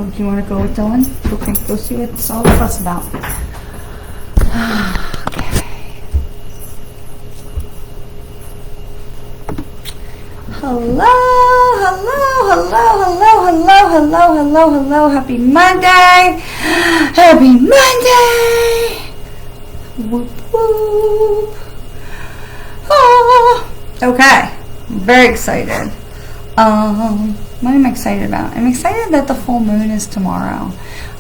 Oh, do you want to go with Dylan? Okay, go see what it's all the fuss about. Okay. Hello, hello. Happy Monday. Happy Monday. Whoop, whoop. Oh. Okay, very excited. What am I excited about? I'm excited that the full moon is tomorrow.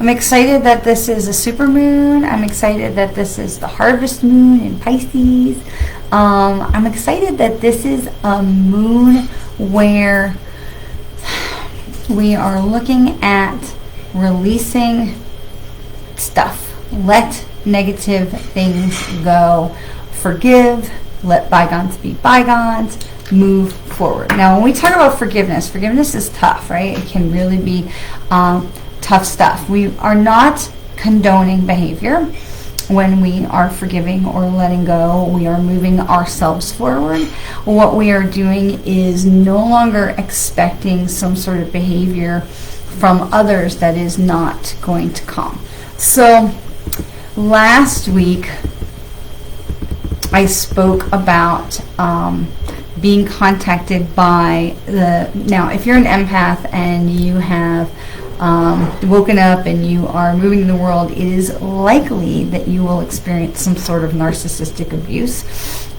I'm excited that this is a super moon. I'm excited that this is the harvest moon in Pisces. I'm excited that this is a moon where we are looking at releasing stuff. Let negative things go. Forgive. Let bygones be bygones. Move forward. Now, when we talk about forgiveness is tough, right? It can really be tough stuff. We are not condoning behavior when we are forgiving or letting go. We are moving ourselves forward. What we are doing is no longer expecting some sort of behavior from others that is not going to come. So, last week, I spoke about being contacted by now if you're an empath and you have woken up and you are moving in the world, it is likely that you will experience some sort of narcissistic abuse.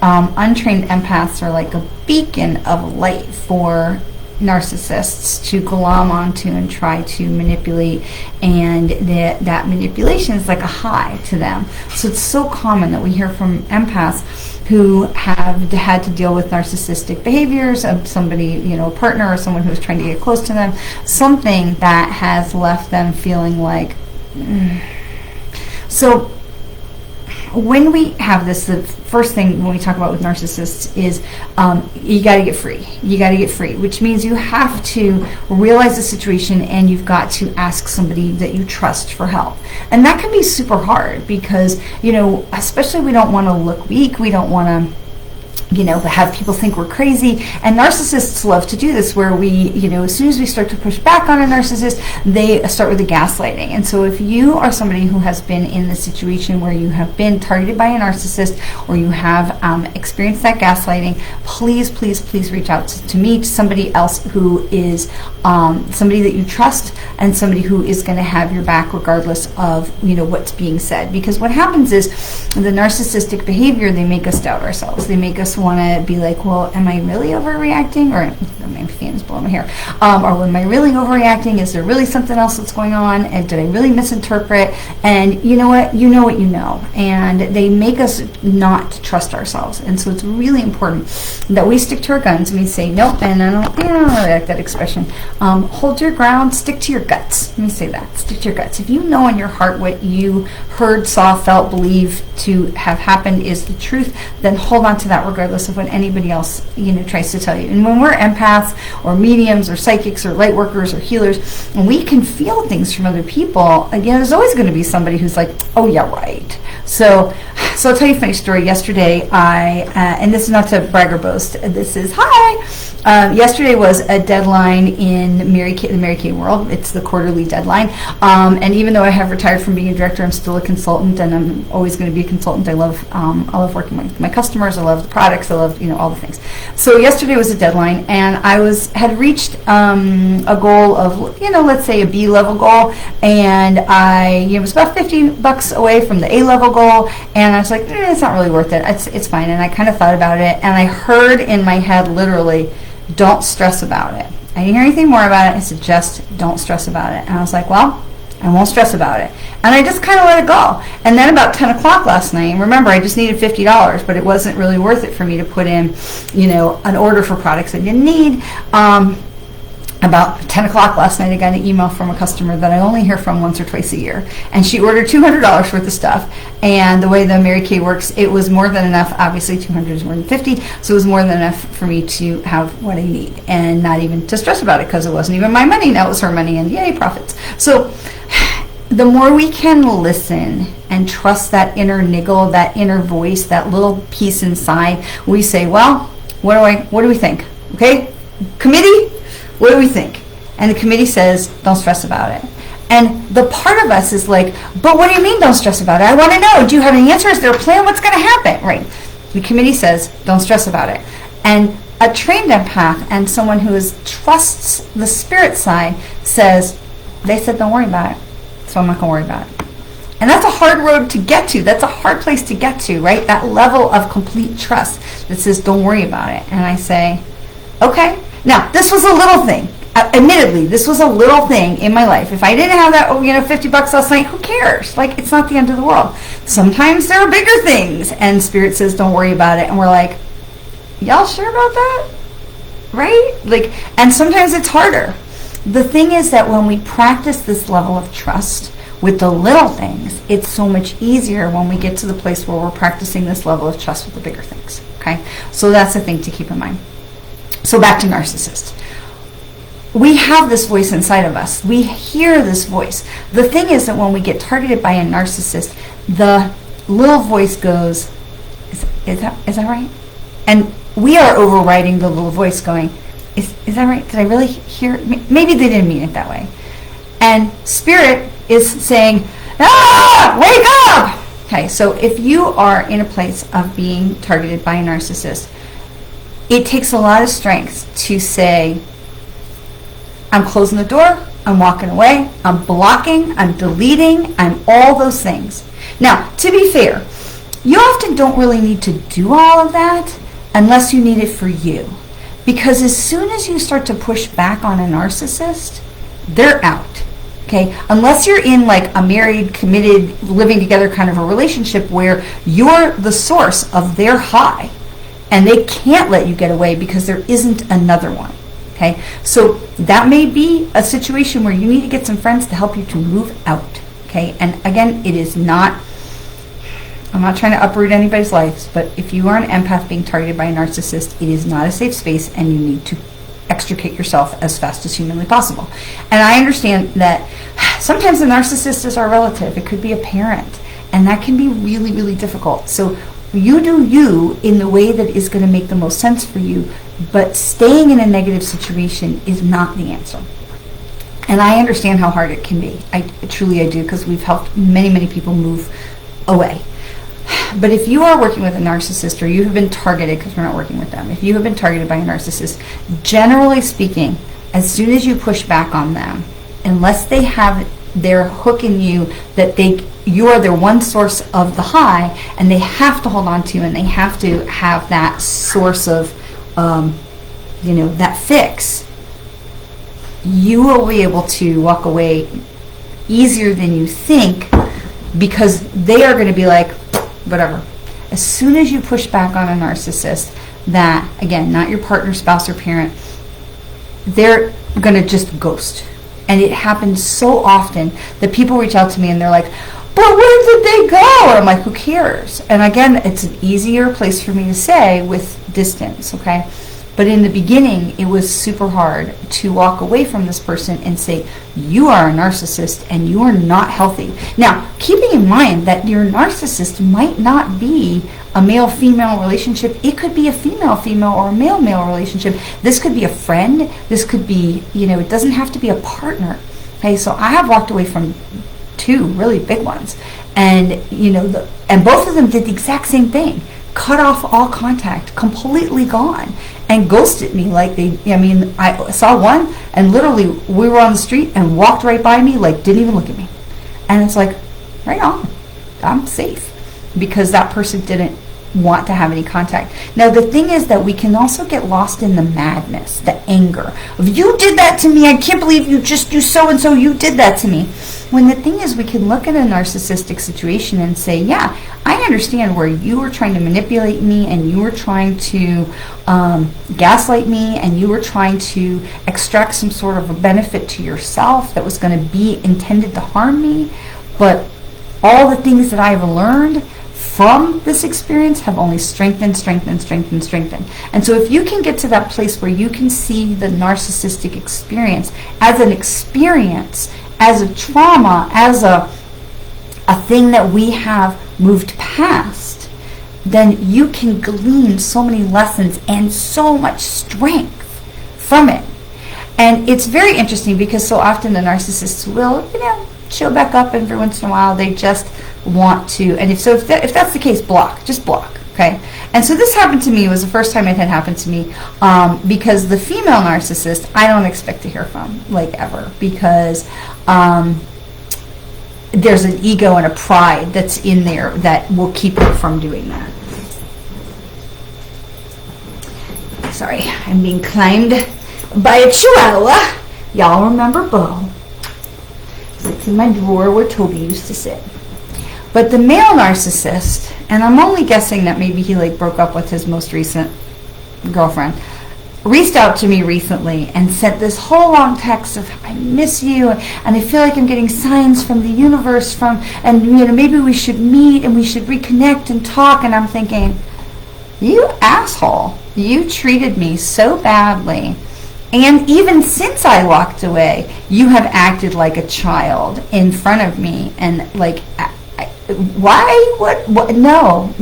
Untrained empaths are like a beacon of light for narcissists to glom onto and try to manipulate, and that manipulation is like a high to them. So it's so common that we hear from empaths who have had to deal with narcissistic behaviors of somebody, a partner or someone who's trying to get close to them, something that has left them feeling like So when we have this, the first thing when we talk about with narcissists is you got to get free. You got to get free, which means you have to realize the situation and you've got to ask somebody that you trust for help. And that can be super hard because, especially we don't want to look weak. We don't want to have people think we're crazy. And narcissists love to do this where we, as soon as we start to push back on a narcissist, they start with the gaslighting. And so if you are somebody who has been in the situation where you have been targeted by a narcissist or you have experienced that gaslighting, please reach out to me, to somebody else who is somebody that you trust and somebody who is going to have your back regardless of, what's being said. Because what happens is the narcissistic behavior, they make us doubt ourselves. They make us want to be like, well, am I really overreacting? Or my fan's blowing my hair. Or am I really overreacting? Is there really something else that's going on? And did I really misinterpret? And you know what? You know what you know. And they make us not trust ourselves. And so it's really important that we stick to our guns and we say, nope, and I don't really like that expression. Hold your ground, stick to your guts. Let me say that. Stick to your guts. If you know in your heart what you heard, saw, felt, believe to have happened is the truth, then hold on to that regardless of what anybody else tries to tell you. And when we're empaths or mediums or psychics or light workers or healers, and we can feel things from other people, again, there's always going to be somebody who's like, oh yeah, right. So I'll tell you a funny story. Yesterday, and this is not to brag or boast, this is, yesterday was a deadline in the Mary Kay world. It's the quarterly deadline. And even though I have retired from being a director, I'm still a consultant, and I'm always going to be a consultant. I love working with my customers. I love the products. I love, all the things. So yesterday was a deadline, and I had reached a goal of, let's say a B level goal, and I was about $50 away from the A level goal, and I was like, it's not really worth it. It's fine. And I kind of thought about it, and I heard in my head literally, don't stress about it. I didn't hear anything more about it. I said, just don't stress about it. And I was like, well, I won't stress about it. And I just kind of let it go. And then about 10 o'clock last night, remember, I just needed $50, but it wasn't really worth it for me to put in, an order for products I didn't need. About 10 o'clock last night, I got an email from a customer that I only hear from once or twice a year. And she ordered $200 worth of stuff. And the way the Mary Kay works, it was more than enough. Obviously, 200 is more than 50. So it was more than enough for me to have what I need and not even to stress about it because it wasn't even my money. Now it was her money, and yay, profits. So the more we can listen and trust that inner niggle, that inner voice, that little piece inside, we say, well, what do we think? Okay, committee? What do we think? And the committee says, don't stress about it. And the part of us is like, but what do you mean don't stress about it? I want to know. Do you have any answers? Is there a plan? What's going to happen? Right. The committee says, don't stress about it. And a trained empath and someone who trusts the spirit side says, they said don't worry about it, so I'm not going to worry about it. And that's a hard road to get to. That's a hard place to get to, right? That level of complete trust that says don't worry about it. And I say, okay. Now, this was a little thing. Admittedly, this was a little thing in my life. If I didn't have that, $50 last night, who cares? Like, it's not the end of the world. Sometimes there are bigger things, and Spirit says, don't worry about it. And we're like, y'all sure about that? Right? Like, and sometimes it's harder. The thing is that when we practice this level of trust with the little things, it's so much easier when we get to the place where we're practicing this level of trust with the bigger things. Okay? So that's the thing to keep in mind. So back to narcissists. We have this voice inside of us. We hear this voice. The thing is that when we get targeted by a narcissist, the little voice goes, is that right? And we are overriding the little voice going, is that right? Did I really hear? Maybe they didn't mean it that way. And Spirit is saying, wake up! Okay, so if you are in a place of being targeted by a narcissist, it takes a lot of strength to say, I'm closing the door, I'm walking away, I'm blocking, I'm deleting, I'm all those things. Now, to be fair, you often don't really need to do all of that unless you need it for you. Because as soon as you start to push back on a narcissist, they're out. Okay? Unless you're in like a married, committed, living together kind of a relationship where you're the source of their high and they can't let you get away because there isn't another one. Okay, so that may be a situation where you need to get some friends to help you to move out. Okay, and again, it is not, I'm not trying to uproot anybody's lives, but if you are an empath being targeted by a narcissist, it is not a safe space and you need to extricate yourself as fast as humanly possible. And I understand that sometimes a narcissist is our relative. It could be a parent, and that can be really, really difficult. So you do you in the way that is going to make the most sense for you, but staying in a negative situation is not the answer. And I understand how hard it can be. I truly do, because we've helped many, many people move away. But if you are working with a narcissist, or you have been targeted, because we're not working with them, if you have been targeted by a narcissist, generally speaking, as soon as you push back on them, unless they have their hook in you that you are their one source of the high, and they have to hold on to you, and they have to have that source of that fix, you will be able to walk away easier than you think, because they are going to be like, whatever. As soon as you push back on a narcissist, that, again, not your partner, spouse, or parent, they're going to just ghost. And it happens so often that people reach out to me and they're like, but where did they go? And I'm like, who cares? And again, it's an easier place for me to say with distance, okay? But in the beginning, it was super hard to walk away from this person and say, you are a narcissist and you are not healthy. Now, keeping in mind that your narcissist might not be a male-female relationship. It could be a female-female or a male-male relationship. This could be a friend. This could be, it doesn't have to be a partner. Okay, so I have walked away from 2 really big ones. And, and both of them did the exact same thing. Cut off all contact, completely gone, and ghosted me like I saw one and literally we were on the street and walked right by me, like didn't even look at me. And it's like, right on, I'm safe, because that person didn't want to have any contact. Now the thing is that we can also get lost in the madness, the anger of, you did that to me, I can't believe you so and so, you did that to me. When the thing is, we can look at a narcissistic situation and say, yeah, I understand where you were trying to manipulate me, and you were trying to gaslight me, and you were trying to extract some sort of a benefit to yourself that was going to be intended to harm me. But all the things that I've learned from this experience have only strengthened. And so if you can get to that place where you can see the narcissistic experience as an experience, as a trauma, as a thing that we have moved past, then you can glean so many lessons and so much strength from it. And it's very interesting because so often the narcissists will, show back up every once in a while. They just want to, and if that's the case, just block. Okay, and so this happened to me. It was the first time it had happened to me, because the female narcissist I don't expect to hear from, like, ever, because there's an ego and a pride that's in there that will keep her from doing that. Sorry, I'm being climbed by a chihuahua. Y'all remember Bo? It's in my drawer where Toby used to sit. But the male narcissist, and I'm only guessing that maybe he broke up with his most recent girlfriend, reached out to me recently and sent this whole long text of, I miss you, and I feel like I'm getting signs from the universe and maybe we should meet and we should reconnect and talk. And I'm thinking, you asshole, you treated me so badly. And even since I walked away, you have acted like a child in front of me, and why? What? No.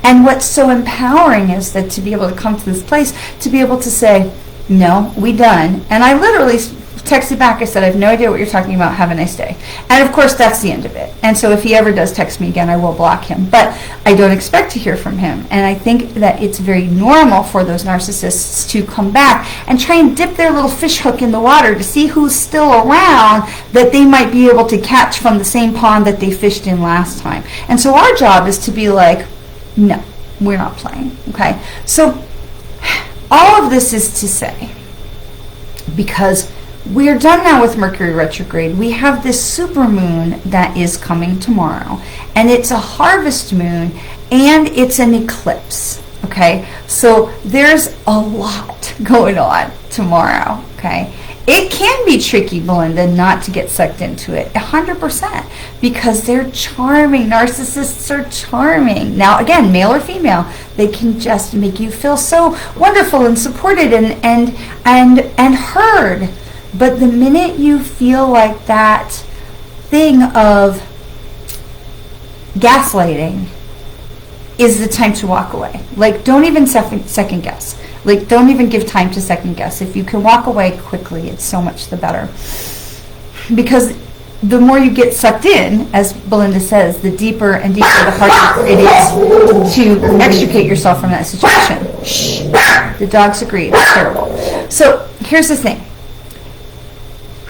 And what's so empowering is that to be able to come to this place, to be able to say, no, we done. And I literally texted back, I said, I have no idea what you're talking about, have a nice day. And of course, that's the end of it. And so if he ever does text me again, I will block him. But I don't expect to hear from him. And I think that it's very normal for those narcissists to come back and try and dip their little fish hook in the water to see who's still around that they might be able to catch from the same pond that they fished in last time. And so our job is to be like, no, we're not playing. Okay? So all of this is to say, because we're done now with Mercury retrograde. We have this super moon that is coming tomorrow, and it's a harvest moon, and it's an eclipse. Okay, so there's a lot going on tomorrow. Okay, it can be tricky, Belinda, not to get sucked into it 100%, because they're charming. Narcissists are charming. Now, again, male or female, they can just make you feel so wonderful and supported and heard. But the minute you feel like that thing of gaslighting is the time to walk away. Don't even second guess. Don't even give time to second guess. If you can walk away quickly, it's so much the better. Because the more you get sucked in, as Belinda says, the deeper and deeper, the harder it is to extricate yourself from that situation. Shh. The dogs agree. It's terrible. So here's the thing.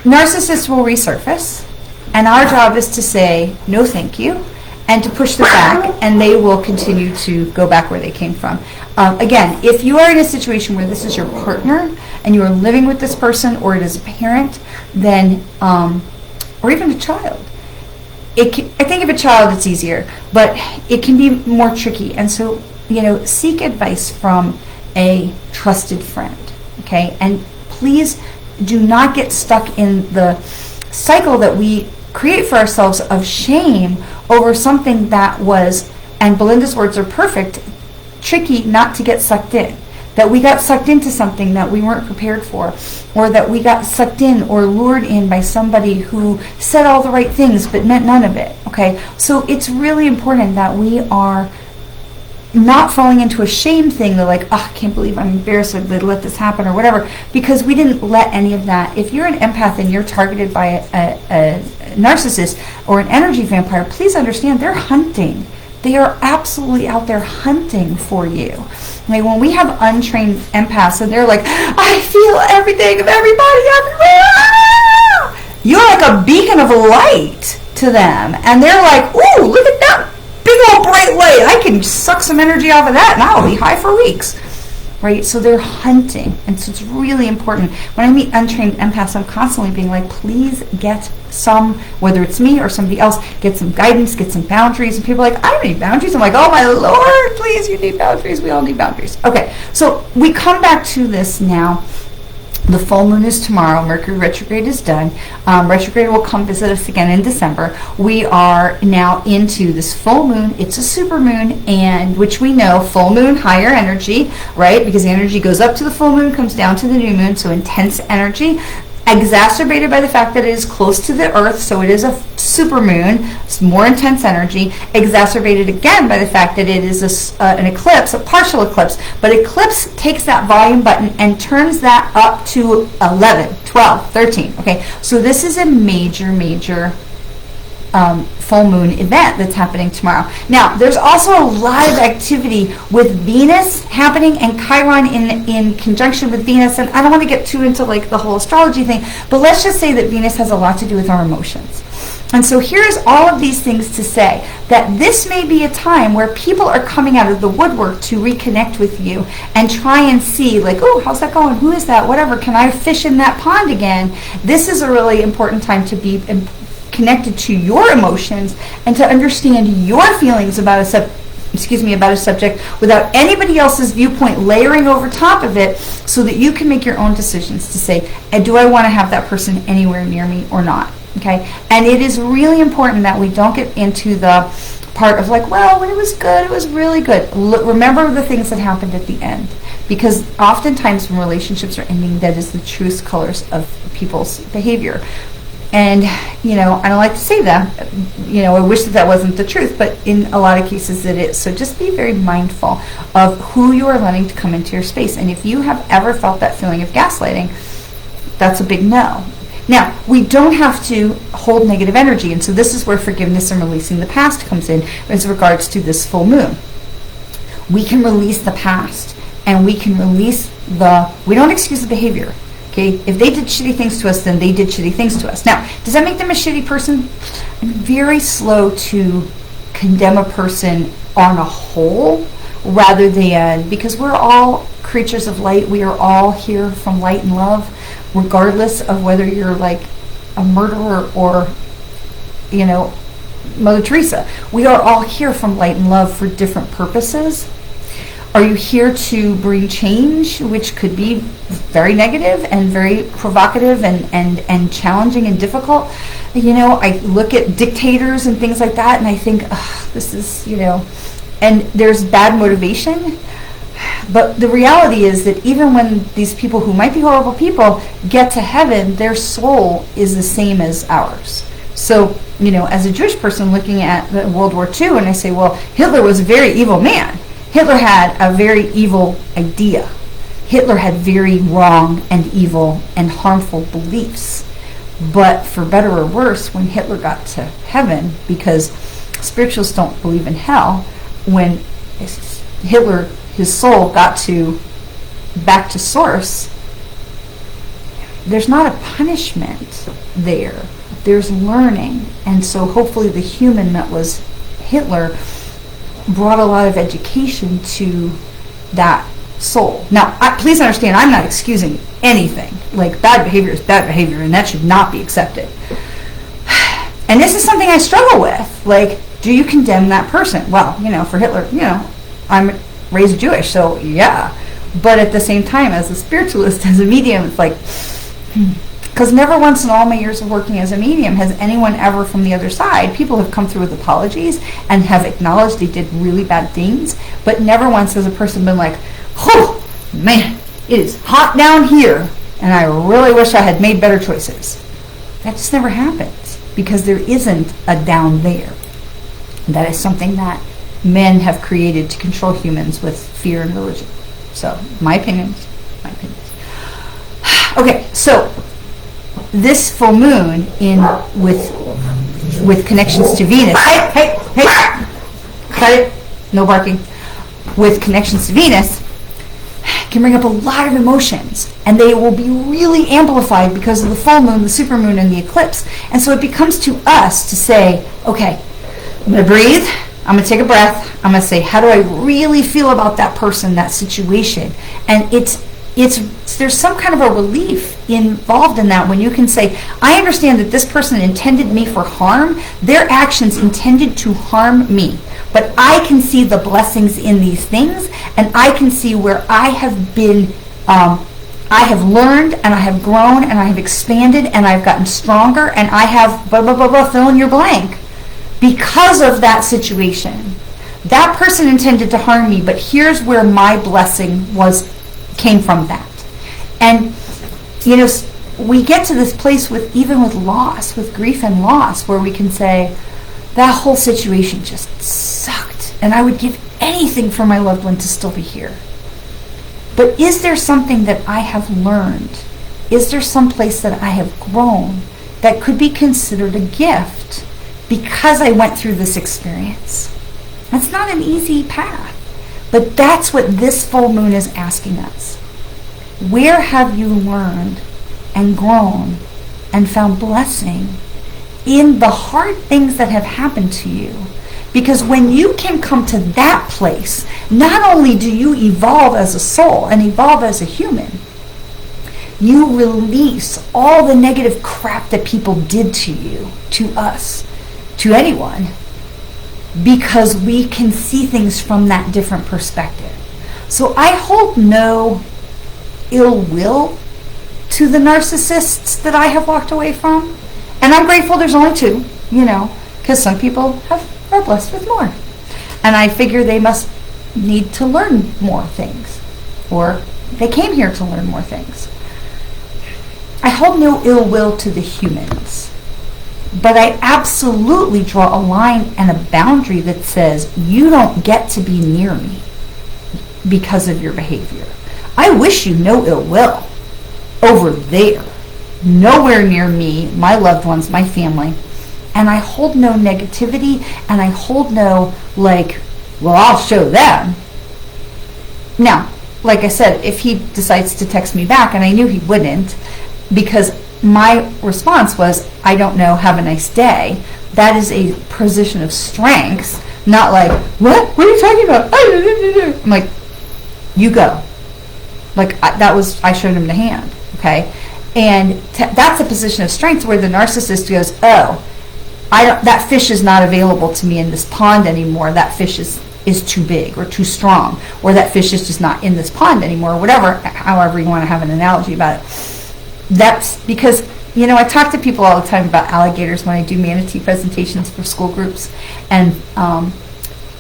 Narcissists will resurface, and our job is to say, no thank you, and to push them back, and they will continue to go back where they came from. Again, if you are in a situation where this is your partner, and you are living with this person, or it is a parent, then, or even a child, I think of a child, it's easier, but it can be more tricky. And so, seek advice from a trusted friend, okay? And please do not get stuck in the cycle that we create for ourselves of shame over something that was, and Belinda's words are perfect, tricky not to get sucked in. That we got sucked into something that we weren't prepared for, or that we got sucked in or lured in by somebody who said all the right things but meant none of it, okay? So it's really important that we are not falling into a shame thing, I can't believe I'm embarrassed that they let this happen or whatever, because we didn't let any of that. If you're an empath and you're targeted by a narcissist or an energy vampire, please understand they're hunting. They are absolutely out there hunting for you. When we have untrained empaths and they're like, I feel everything of everybody everywhere, you're like a beacon of light to them, and they're like, ooh, look at that big old bright light. I can suck some energy off of that and I'll be high for weeks. Right? So they're hunting. And so it's really important. When I meet untrained empaths, I'm constantly being like, please get some, whether it's me or somebody else, get some guidance, get some boundaries. And people are like, I don't need boundaries. I'm like, oh my Lord, please, you need boundaries. We all need boundaries. Okay, so we come back to this now. The full moon is tomorrow. Mercury retrograde is done. Retrograde will come visit us again in December. We are now into this full moon. It's a super moon, and which we know, full moon, higher energy, right? Because the energy goes up to the full moon, comes down to the new moon, so intense energy. exacerbated by the fact that it is close to the Earth, so it is a supermoon. It's more intense energy. Exacerbated again by the fact that it is an eclipse, a partial eclipse. But eclipse takes that volume button and turns that up to 11, 12, 13. Okay, so this is a major, major full moon event that's happening tomorrow. Now, there's also a lot of activity with Venus happening and Chiron in conjunction with Venus, and I don't want to get too into like the whole astrology thing, but let's just say that Venus has a lot to do with our emotions. And so here's all of these things to say that this may be a time where people are coming out of the woodwork to reconnect with you and try and see like, oh, how's that going? Who is that? Whatever. Can I fish in that pond again? This is a really important time to be connected to your emotions and to understand your feelings about a subject without anybody else's viewpoint layering over top of it, so that you can make your own decisions to say, do I want to have that person anywhere near me or not? Okay, and it is really important that we don't get into the part of like, well, when it was good, it was really good. Remember the things that happened at the end, because oftentimes when relationships are ending, that is the truest colors of people's behavior. And, I don't like to say that, I wish that wasn't the truth, but in a lot of cases it is. So just be very mindful of who you are letting to come into your space. And if you have ever felt that feeling of gaslighting, that's a big no. Now, we don't have to hold negative energy. And so this is where forgiveness and releasing the past comes in as regards to this full moon. We can release the past, and we can release we don't excuse the behavior. Okay, if they did shitty things to us, then they did shitty things to us. Now, does that make them a shitty person? I'm very slow to condemn a person on a whole rather than, because we're all creatures of light. We are all here from light and love, regardless of whether you're like a murderer or, Mother Teresa. We are all here from light and love for different purposes. Are you here to bring change, which could be very negative and very provocative and challenging and difficult? I look at dictators and things like that, and I think, this is, and there's bad motivation. But the reality is that even when these people who might be horrible people get to heaven, their soul is the same as ours. So, as a Jewish person looking at World War II, and I say, well, Hitler was a very evil man. Hitler had a very evil idea. Hitler had very wrong and evil and harmful beliefs. But for better or worse, when Hitler got to heaven, because spiritualists don't believe in hell, when Hitler, his soul, got back to source, there's not a punishment there. There's learning. And so hopefully the human that was Hitler brought a lot of education to that soul. Now, please understand, I'm not excusing anything. Like, bad behavior is bad behavior, and that should not be accepted. And this is something I struggle with. Like, do you condemn that person? Well, for Hitler, I'm raised Jewish, so yeah. But at the same time, as a spiritualist, as a medium, it's like, because never once in all my years of working as a medium has anyone ever from the other side, people have come through with apologies and have acknowledged they did really bad things, but never once has a person been like, oh, man, it is hot down here, and I really wish I had made better choices. That just never happens, because there isn't a down there. That is something that men have created to control humans with fear and religion. So, my opinions. Okay, so this full moon with connections to Venus. Hey, cut it. No barking. With connections to Venus can bring up a lot of emotions, and they will be really amplified because of the full moon, the supermoon, and the eclipse. And so it becomes to us to say, okay, I'm going to breathe. I'm going to take a breath. I'm going to say, how do I really feel about that person, that situation? And there's some kind of a relief involved in that when you can say, I understand that this person intended me for harm. Their actions intended to harm me. But I can see the blessings in these things, and I can see where I have been, I have learned, and I have grown, and I have expanded, and I've gotten stronger, and I have blah, blah, blah, blah, fill in your blank, because of that situation. That person intended to harm me, but here's where my blessing came from that. And, we get to this place even with loss, with grief and loss, where we can say, that whole situation just sucked, and I would give anything for my loved one to still be here. But is there something that I have learned? Is there some place that I have grown that could be considered a gift because I went through this experience? That's not an easy path, but that's what this full moon is asking us. Where have you learned and grown and found blessing in the hard things that have happened to you? Because when you can come to that place, not only do you evolve as a soul and evolve as a human, you release all the negative crap that people did to you, to us, to anyone, because we can see things from that different perspective. So I hold no ill will to the narcissists that I have walked away from. And I'm grateful there's only two, because some people are blessed with more. And I figure they must need to learn more things, or they came here to learn more things. I hold no ill will to the humans, but I absolutely draw a line and a boundary that says you don't get to be near me because of your behavior. I wish you no ill will over there. Nowhere near me, my loved ones, my family. And I hold no negativity, and I hold no, I'll show them. Now, like I said, if he decides to text me back, and I knew he wouldn't, because my response was, I don't know, have a nice day. That is a position of strength, not like, what are you talking about? I'm like, you go. I showed him the hand, okay? And that's a position of strength where the narcissist goes, oh, that fish is not available to me in this pond anymore. That fish is too big or too strong, or that fish is just not in this pond anymore, or whatever, however you want to have an analogy about it. That's because, I talk to people all the time about alligators when I do manatee presentations for school groups, and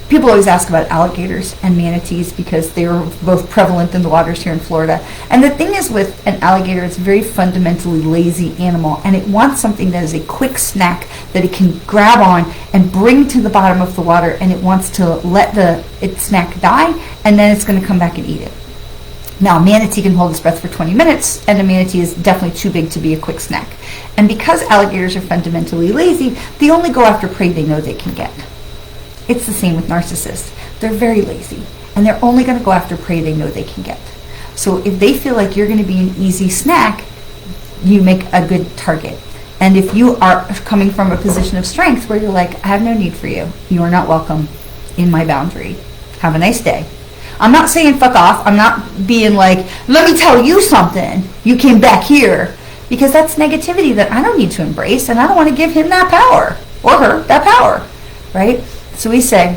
people always ask about alligators and manatees because they are both prevalent in the waters here in Florida. And the thing is, with an alligator, it's a very fundamentally lazy animal, and it wants something that is a quick snack that it can grab on and bring to the bottom of the water, and it wants to let its snack die, and then it's going to come back and eat it. Now, a manatee can hold its breath for 20 minutes, and a manatee is definitely too big to be a quick snack. And because alligators are fundamentally lazy, they only go after prey they know they can get. It's the same with narcissists. They're very lazy, and they're only going to go after prey they know they can get. So if they feel like you're going to be an easy snack, you make a good target. And if you are coming from a position of strength where you're like, I have no need for you. You are not welcome in my boundary. Have a nice day. I'm not saying fuck off. I'm not being like, let me tell you something. You came back here. Because that's negativity that I don't need to embrace, and I don't want to give him that power, or her that power, right? So we say,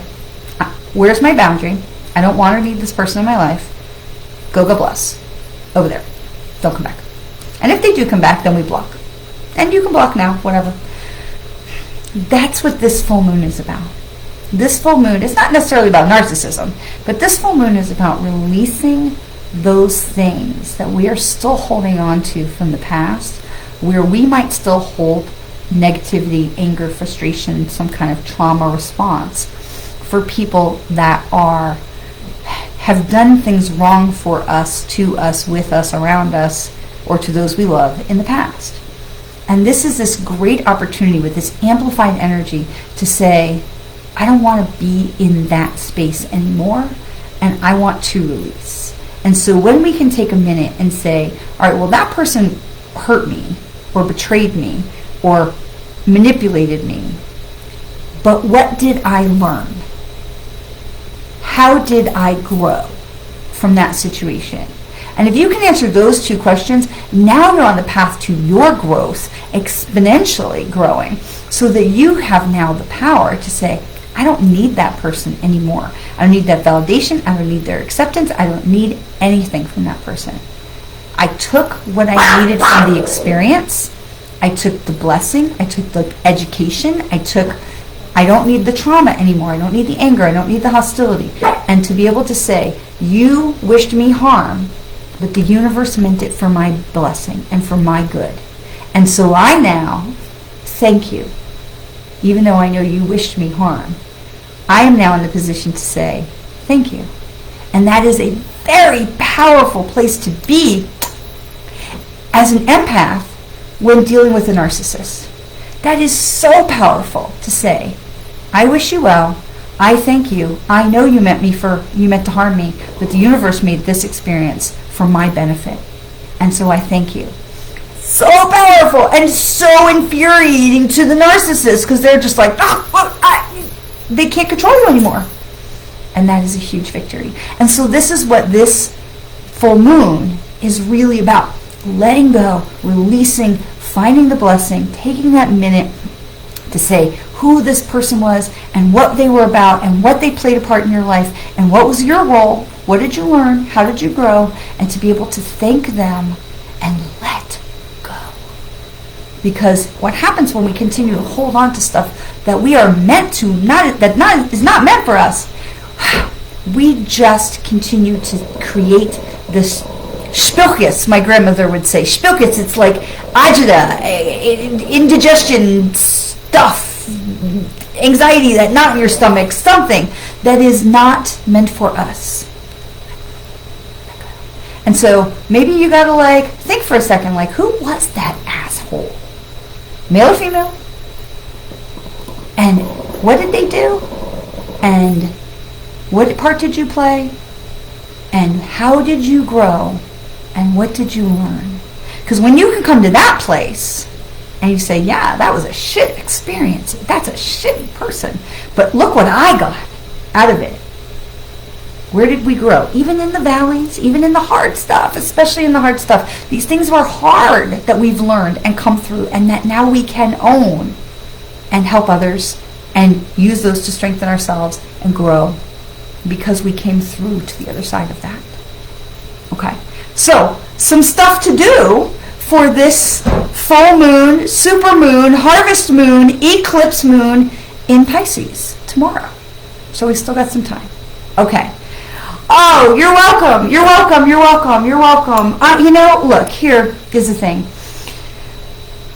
where's my boundary? I don't want or need this person in my life. Go, God bless. Over there. Don't come back. And if they do come back, then we block. And you can block now, whatever. That's what this full moon is about. This full moon is not necessarily about narcissism, but this full moon is about releasing those things that we are still holding on to from the past, where we might still hold negativity, anger, frustration, some kind of trauma response for people that have done things wrong for us, to us, with us, around us, or to those we love in the past. And this is this great opportunity with this amplified energy to say, I don't want to be in that space anymore, and I want to release. And so when we can take a minute and say, all right, well, that person hurt me, or betrayed me, or manipulated me, but what did I learn? How did I grow from that situation? And if you can answer those two questions, now you're on the path to your growth, exponentially growing, so that you have now the power to say, I don't need that person anymore. I don't need that validation. I don't need their acceptance. I don't need anything from that person. I took what I needed from the experience. I took the blessing. I took the education. I don't need the trauma anymore. I don't need the anger. I don't need the hostility. And to be able to say, you wished me harm. but the universe meant it for my blessing and for my good. And so I now thank you. Even though I know you wished me harm, I am now in the position to say thank you. And that is a very powerful place to be as an empath when dealing with a narcissist. That is so powerful to say, I wish you well, I thank you, I know you meant to harm me, but the universe made this experience for my benefit. And so I thank you. So powerful and so infuriating to the narcissist because they're just like, they can't control you anymore. And that is a huge victory. And so this is what this full moon is really about. Letting go, releasing, finding the blessing, taking that minute to say who this person was and what they were about and what they played a part in your life and what was your role, what did you learn, how did you grow, and to be able to thank them and let go. Because what happens when we continue to hold on to stuff that we are meant to, is not meant for us, we just continue to create this Spilkes, my grandmother would say. Spilkes, it's like agita, indigestion, stuff, anxiety that not in your stomach, something that is not meant for us. And so maybe you gotta think for a second, who was that asshole? Male or female? And what did they do? And what part did you play? And how did you grow? And what did you learn? Because when you can come to that place and you say, yeah, that was a shit experience. That's a shitty person. But look what I got out of it. Where did we grow? Even in the valleys, even in the hard stuff, especially in the hard stuff. These things were hard that we've learned and come through and that now we can own and help others and use those to strengthen ourselves and grow because we came through to the other side of that. Okay. So, some stuff to do for this full moon, super moon, harvest moon, eclipse moon in Pisces tomorrow. So we still got some time. Okay. Oh, you're welcome. You're welcome. You're welcome. You're welcome. Look, here is the thing.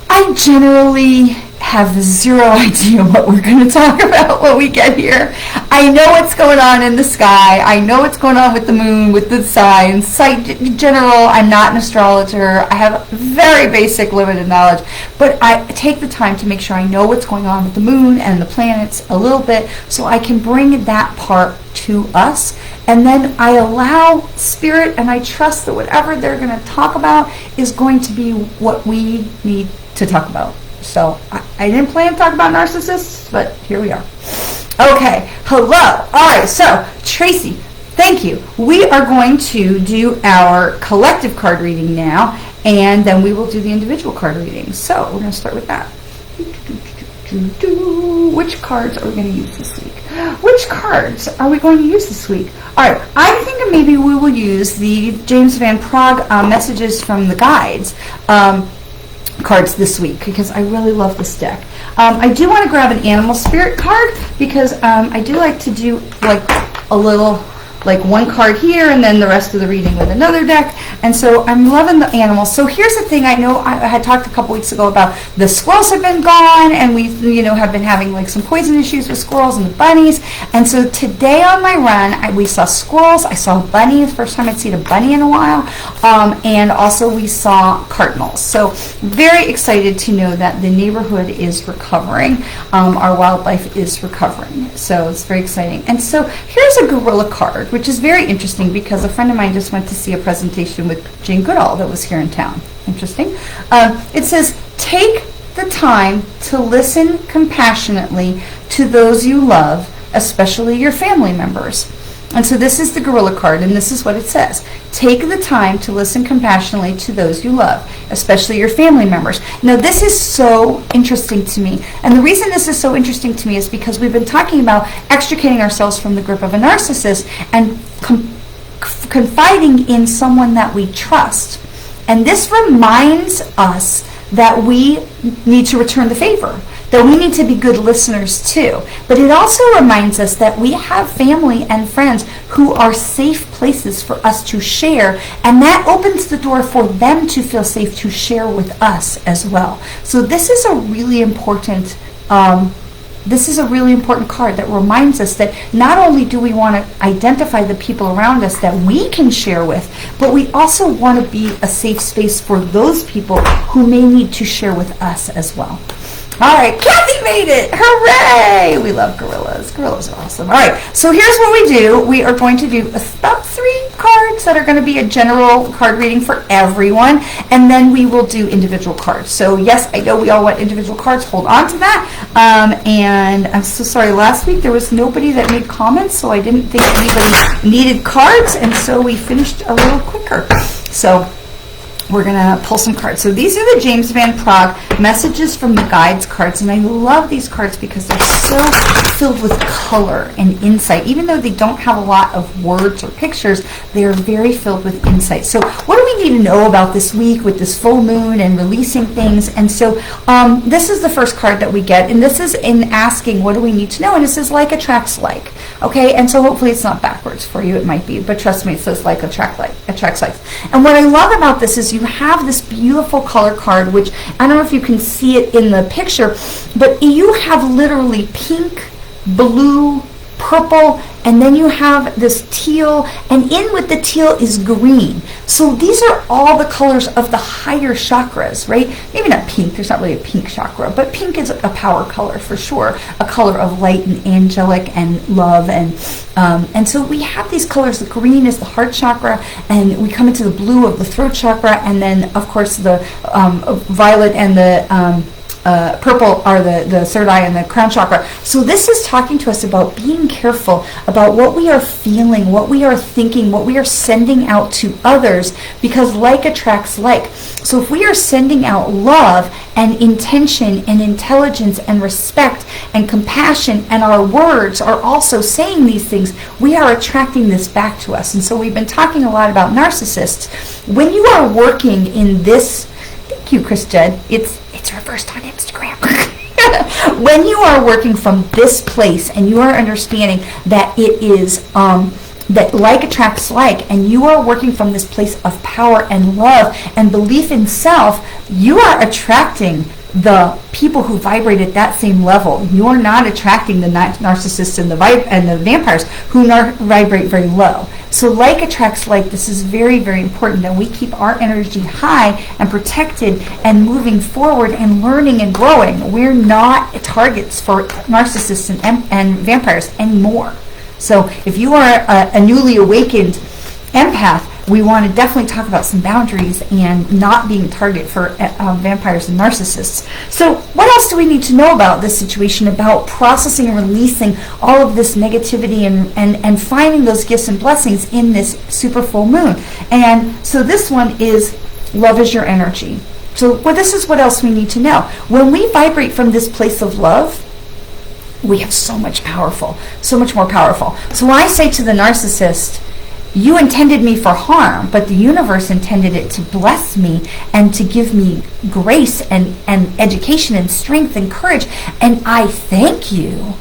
I generally have zero idea what we're going to talk about when we get here. I know what's going on in the sky. I know what's going on with the moon, with the signs. In general, I'm not an astrologer. I have very basic, limited knowledge. But I take the time to make sure I know what's going on with the moon and the planets a little bit so I can bring that part to us. And then I allow spirit and I trust that whatever they're going to talk about is going to be what we need to talk about. So I didn't plan to talk about narcissists, but here we are. Okay, hello. All right, so Tracy, thank you. We are going to do our collective card reading now, and then we will do the individual card reading. So we're going to start with that. Which cards are we going to use this week? Which cards are we going to use this week? All right, I'm thinking maybe we will use the James Van Praagh Messages from the Guides cards this week because I really love this deck. I do want to grab an animal spirit card because I do like to do a little one card here and then the rest of the reading with another deck, and so I'm loving the animals. So here's the thing. I know I had talked a couple weeks ago about the squirrels have been gone and we have been having some poison issues with squirrels and the bunnies, and so today on my run we saw squirrels, I saw a bunny, the first time I'd seen a bunny in a while, and also we saw cardinals. So very excited to know that the neighborhood is recovering, our wildlife is recovering, so it's very exciting. And so here's a gorilla card, which is very interesting because a friend of mine just went to see a presentation with Jane Goodall that was here in town. Interesting. It says, take the time to listen compassionately to those you love, especially your family members. And so this is the gorilla card, and this is what it says. Take the time to listen compassionately to those you love, especially your family members. Now, this is so interesting to me. And the reason this is so interesting to me is because we've been talking about extricating ourselves from the grip of a narcissist and confiding in someone that we trust. And this reminds us that we need to return the favor, that we need to be good listeners too. But it also reminds us that we have family and friends who are safe places for us to share, and that opens the door for them to feel safe to share with us as well. So this is a really important card that reminds us that not only do we want to identify the people around us that we can share with, but we also want to be a safe space for those people who may need to share with us as well. All right, Kathy made it. Hooray! We love gorillas. Gorillas are awesome. All right, so here's what we do. We are going to do about 3 cards that are going to be a general card reading for everyone, and then we will do individual cards. So yes, I know we all want individual cards. Hold on to that. And I'm so sorry, last week there was nobody that made comments, so I didn't think anybody needed cards, and so we finished a little quicker. So we're going to pull some cards. So these are the James Van Praagh Messages from the Guides cards, and I love these cards because they're so filled with color and insight. Even though they don't have a lot of words or pictures, they are very filled with insight. So what do we need to know about this week with this full moon and releasing things? And so this is the first card that we get, and this is in asking what do we need to know, and it says like attracts like. Okay, and so hopefully it's not backwards for you. It might be, but trust me, it says like attracts like. And what I love about this is you have this beautiful color card, which I don't know if you can see it in the picture, but you have literally pink, blue, purple, and then you have this teal, and in with the teal is green. So these are all the colors of the higher chakras, right? Maybe not pink, there's not really a pink chakra, but pink is a power color for sure, a color of light and angelic and love, and so we have these colors. The green is the heart chakra, and we come into the blue of the throat chakra, and then of course the violet and the purple are the third eye and the crown chakra. So this is talking to us about being careful about what we are feeling, what we are thinking, what we are sending out to others, because like attracts like. So if we are sending out love and intention and intelligence and respect and compassion, and our words are also saying these things, we are attracting this back to us. And so we've been talking a lot about narcissists. When you are working in this, thank you, Chris Jed, it's reversed on Instagram. When you are working from this place and you are understanding that it is that like attracts like, and you are working from this place of power and love and belief in self, you are attracting the people who vibrate at that same level. You're not attracting the narcissists and the vampires who vibrate very low. So like attracts like. This is very, very important that we keep our energy high and protected and moving forward and learning and growing. We're not targets for narcissists and vampires anymore. So if you are a newly awakened empath, we want to definitely talk about some boundaries and not being a target for vampires and narcissists. So what else do we need to know about this situation, about processing and releasing all of this negativity and finding those gifts and blessings in this super full moon? And so this one is love is your energy. So this is what else we need to know. When we vibrate from this place of love, we have so much more powerful. So I say to the narcissist, you intended me for harm, but the universe intended it to bless me and to give me grace and education and strength and courage, and I thank you.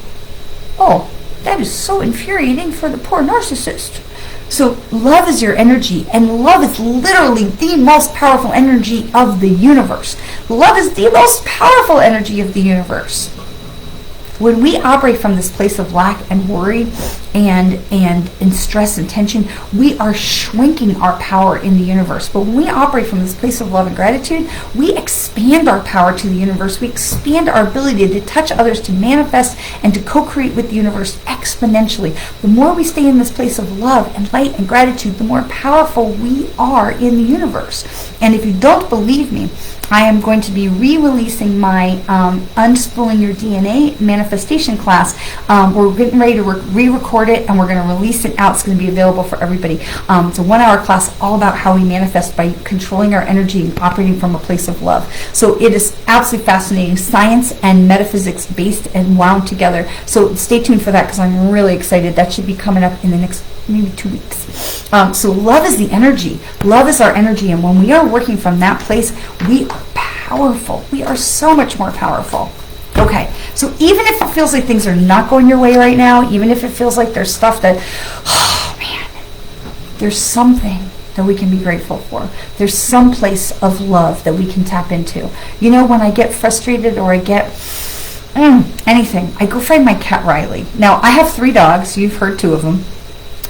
Oh, that is so infuriating for the poor narcissist. So love is your energy, and love is literally the most powerful energy of the universe. Love is the most powerful energy of the universe. When we operate from this place of lack and worry and stress and tension, we are shrinking our power in the universe. But when we operate from this place of love and gratitude, we expand our power to the universe. We expand our ability to touch others, to manifest, and to co-create with the universe exponentially. The more we stay in this place of love and light and gratitude, the more powerful we are in the universe. And if you don't believe me, I am going to be re-releasing my Unspooling Your DNA manifestation class. We're getting ready to re-record it, and we're going to release it out. It's going to be available for everybody. It's a 1-hour class all about how we manifest by controlling our energy and operating from a place of love. So it is absolutely fascinating, science and metaphysics based and wound together. So stay tuned for that, because I'm really excited. That should be coming up in the next maybe 2 weeks. So love is the energy. Love is our energy, and when we are working from that place, we are powerful. We are so much more powerful. Okay, So even if it feels like things are not going your way right now, even if it feels like there's stuff that, oh man, there's something that we can be grateful for. There's some place of love that we can tap into. You know, when I get frustrated or I get anything, I go find my cat Riley. Now, I have 3 dogs. You've heard 2 of them.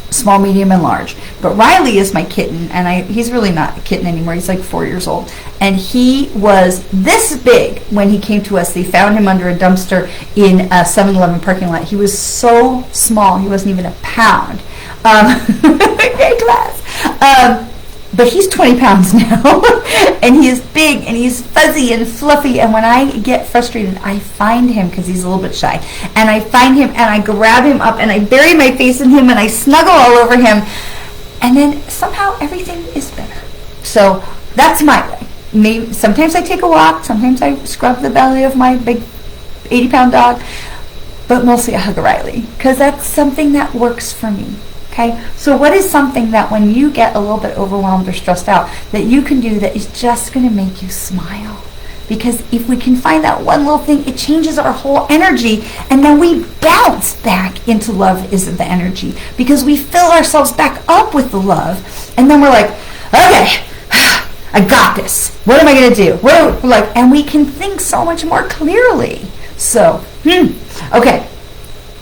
Small, medium, and large. But Riley is my kitten, and he's really not a kitten anymore. He's like 4 years old. And he was this big when he came to us. They found him under a dumpster in a 7-Eleven parking lot. He was so small, he wasn't even a pound. Great class. But he's 20 pounds now, and he is big, and he's fuzzy and fluffy, and when I get frustrated, I find him, because he's a little bit shy, and I find him, and I grab him up, and I bury my face in him, and I snuggle all over him, and then somehow everything is better. So that's my way. Maybe sometimes I take a walk, sometimes I scrub the belly of my big 80-pound dog, but mostly I hug Riley, because that's something that works for me. Okay, so what is something that when you get a little bit overwhelmed or stressed out that you can do that is just going to make you smile? Because if we can find that one little thing, it changes our whole energy, and then we bounce back into love is the energy, because we fill ourselves back up with the love, and then we're like, okay, I got this. What am I going to do? And we can think so much more clearly. So, okay.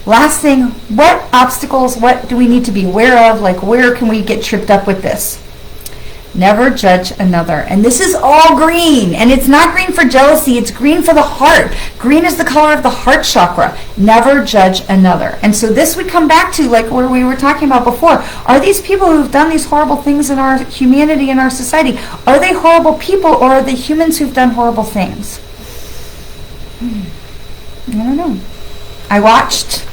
Last thing, what obstacles, what do we need to be aware of? Like, where can we get tripped up with this? Never judge another. And this is all green. And it's not green for jealousy. It's green for the heart. Green is the color of the heart chakra. Never judge another. And so this we come back to, like what we were talking about before. Are these people who've done these horrible things in our humanity, in our society, are they horrible people, or are they humans who've done horrible things? I don't know. I watched...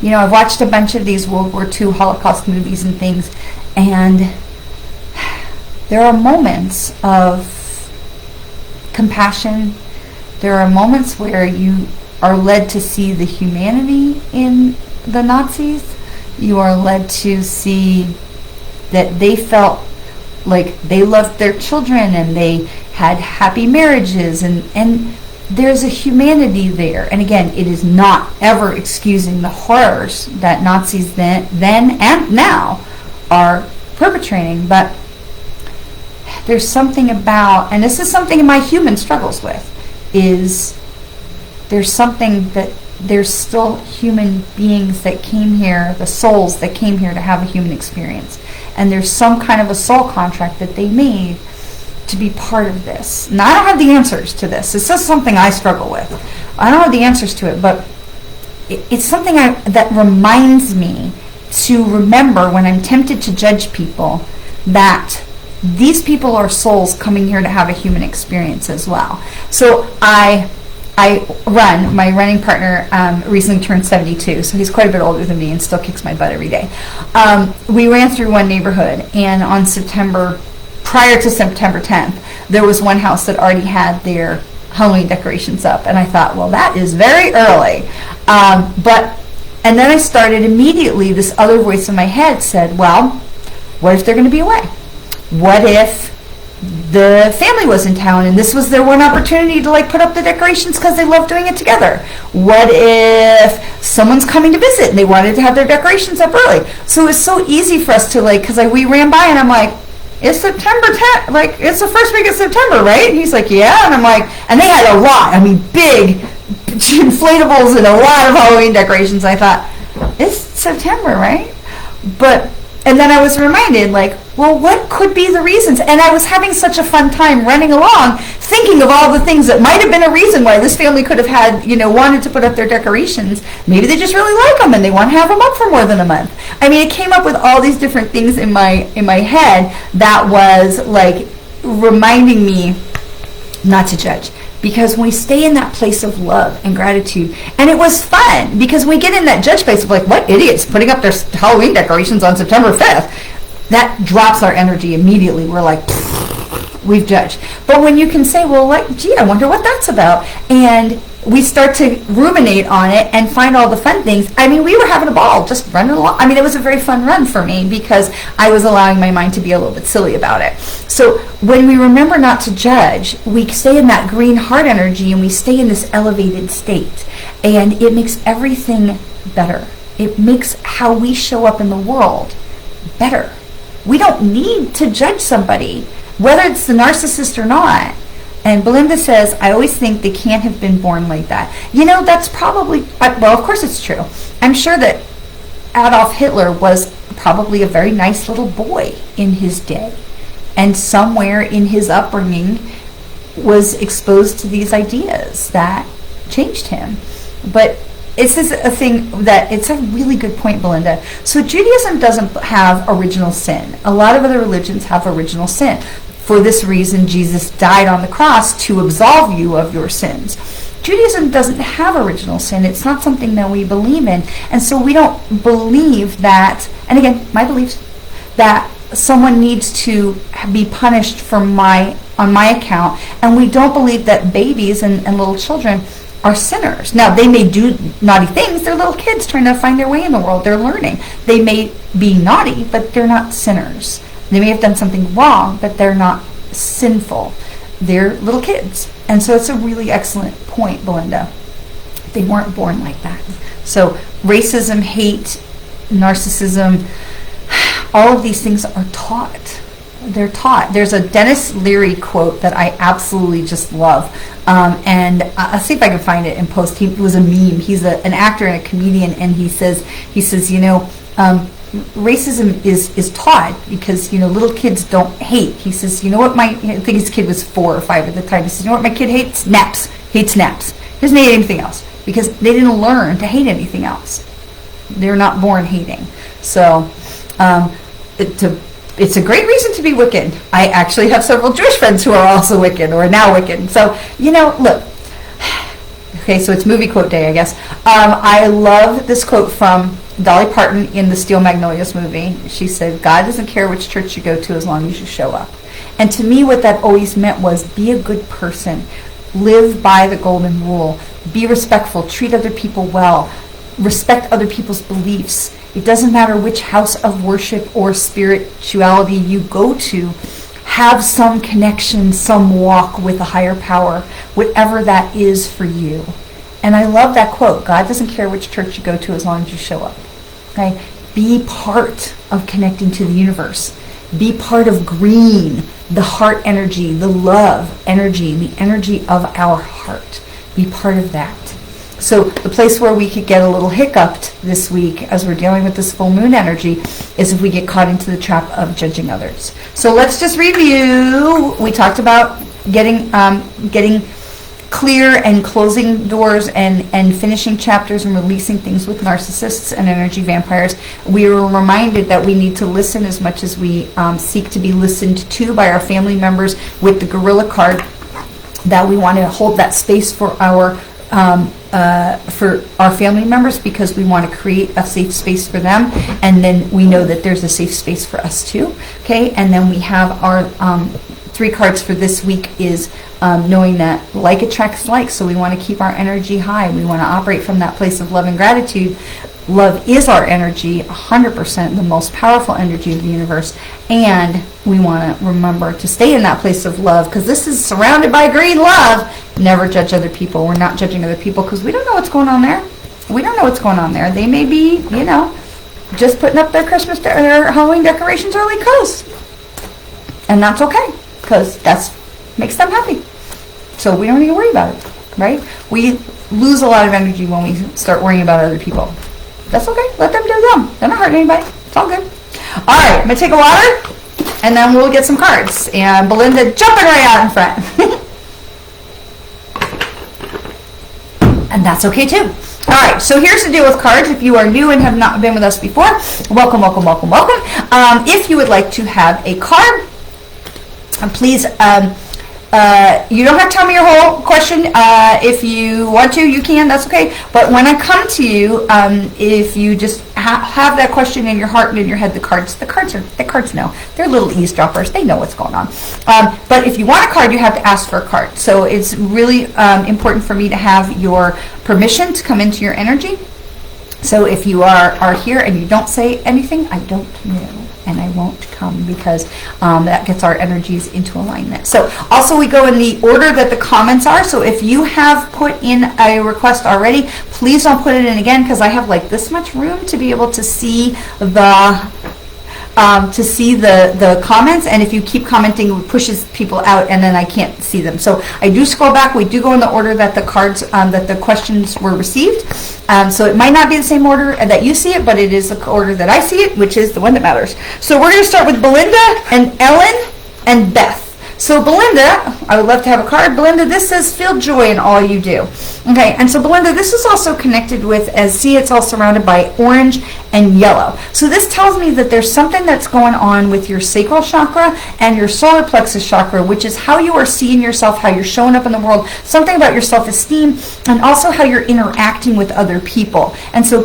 I've watched a bunch of these World War II Holocaust movies and things, and there are moments of compassion. There are moments where you are led to see the humanity in the Nazis. You are led to see that they felt like they loved their children and they had happy marriages, and there's a humanity there. And again, it is not ever excusing the horrors that Nazis then and now are perpetrating, but there's something about, and this is something my human struggles with, is there's something that there's still human beings that came here, the souls that came here to have a human experience. And there's some kind of a soul contract that they made to be part of this. Now, I don't have the answers to this. It's just something I struggle with. I don't have the answers to it, but it's something that reminds me to remember when I'm tempted to judge people that these people are souls coming here to have a human experience as well. So I run. My running partner recently turned 72, so he's quite a bit older than me and still kicks my butt every day. We ran through one neighborhood, and on prior to September 10th, there was one house that already had their Halloween decorations up, and I thought, well, that is very early. And then I started immediately, this other voice in my head said, well, what if they're going to be away? What if the family was in town and this was their one opportunity to put up the decorations because they love doing it together? What if someone's coming to visit and they wanted to have their decorations up early? So it was so easy for us to because we ran by and I'm like, it's September 10th, it's the first week of September, right? And he's like, yeah. And I'm like, and they had a lot, big inflatables and a lot of Halloween decorations. I thought, it's September, right? And then I was reminded, well, what could be the reasons? And I was having such a fun time running along, thinking of all the things that might have been a reason why this family could have had, wanted to put up their decorations. Maybe they just really like them and they want to have them up for more than a month. It came up with all these different things in my head that was reminding me not to judge. Because when we stay in that place of love and gratitude, and it was fun, because we get in that judge place of what idiots putting up their Halloween decorations on September 5th, that drops our energy immediately. We're like, we've judged. But when you can say, well, gee, I wonder what that's about, and we start to ruminate on it and find all the fun things. We were having a ball just running along. It was a very fun run for me because I was allowing my mind to be a little bit silly about it. So when we remember not to judge, we stay in that green heart energy and we stay in this elevated state. And it makes everything better. It makes how we show up in the world better. We don't need to judge somebody, whether it's the narcissist or not. And Belinda says, I always think they can't have been born like that. That's probably, well, of course it's true. I'm sure that Adolf Hitler was probably a very nice little boy in his day. And somewhere in his upbringing was exposed to these ideas that changed him. But it's a thing that, it's a really good point, Belinda. So Judaism doesn't have original sin. A lot of other religions have original sin. For this reason, Jesus died on the cross to absolve you of your sins. Judaism doesn't have original sin. It's not something that we believe in. And so we don't believe that, and again, my beliefs, that someone needs to be punished on my account. And we don't believe that babies and little children are sinners. Now, they may do naughty things. They're little kids trying to find their way in the world. They're learning. They may be naughty, but they're not sinners. They may have done something wrong, but they're not sinful. They're little kids. And so it's a really excellent point, Belinda. They weren't born like that. So racism, hate, narcissism, all of these things are taught. They're taught. There's a Dennis Leary quote that I absolutely just love. And I'll see if I can find it and post. He was a meme. He's an actor and a comedian, and he says, racism is taught because, little kids don't hate. He says, I think his kid was 4 or 5 at the time. He says, what my kid hates? Naps. Hates naps. He doesn't hate anything else because they didn't learn to hate anything else. They're not born hating. So, it's a great reason to be Wiccan. I actually have several Jewish friends who are also Wiccan or are now Wiccan. So, look. Okay, so it's movie quote day, I guess. I love this quote from Dolly Parton in the Steel Magnolias movie. She said, God doesn't care which church you go to as long as you show up. And to me, what that always meant was be a good person. Live by the golden rule. Be respectful. Treat other people well. Respect other people's beliefs. It doesn't matter which house of worship or spirituality you go to. Have some connection, some walk with a higher power, whatever that is for you. And I love that quote. God doesn't care which church you go to as long as you show up. Okay? Be part of connecting to the universe. Be part of green, the heart energy, the love energy, the energy of our heart. Be part of that. So the place where we could get a little hiccuped this week as we're dealing with this full moon energy is if we get caught into the trap of judging others. So let's just review. We talked about getting clear and closing doors and finishing chapters and releasing things with narcissists and energy vampires. We were reminded that we need to listen as much as we seek to be listened to by our family members with the gorilla card, that we want to hold that space for our family members because we want to create a safe space for them, and then we know that there's a safe space for us too. Okay, and then we have our 3 cards for this week is knowing that like attracts like, so we want to keep our energy high. We want to operate from that place of love and gratitude. Love is our energy, 100% the most powerful energy of the universe, and we want to remember to stay in that place of love because this is surrounded by green love. Never judge other people. We're not judging other people because we don't know what's going on there. We don't know what's going on there. They may be, just putting up their Christmas or their Halloween decorations early because, and that's okay because that makes them happy. So we don't need to worry about it, right? We lose a lot of energy when we start worrying about other people. That's okay. Let them do them. They're not hurting anybody. It's all good. All right, I'm going to take a water, and then we'll get some cards. And Belinda jumping right out in front. And that's okay, too. All right, so here's the deal with cards. If you are new and have not been with us before, welcome, welcome, welcome, welcome. If you would like to have a card, please... you don't have to tell me your whole question. If you want to, you can. That's okay. But when I come to you, if you just have that question in your heart and in your head, the cards know. They're little eavesdroppers. They know what's going on. But if you want a card, you have to ask for a card. So it's really important for me to have your permission to come into your energy. So if you are here and you don't say anything, I don't know. and I won't come, because that gets our energies into alignment. So also we go in the order that the comments are. So if you have put in a request already, please don't put it in again, because I have like this much room to be able to see the comments, and if you keep commenting, it pushes people out, and then I can't see them. So I do scroll back. We do go in the order that the cards, that the questions were received. So it might not be the same order that you see it, but it is the order that I see it, which is the one that matters. So we're going to start with Belinda and Ellen and Beth. So Belinda, I would love to have a card. Belinda, this says feel joy in all you do. Okay, and so Belinda, this is also connected with, it's all surrounded by orange and yellow. So this tells me that there's something that's going on with your sacral chakra and your solar plexus chakra, which is how you are seeing yourself, how you're showing up in the world, something about your self-esteem, and also how you're interacting with other people. And so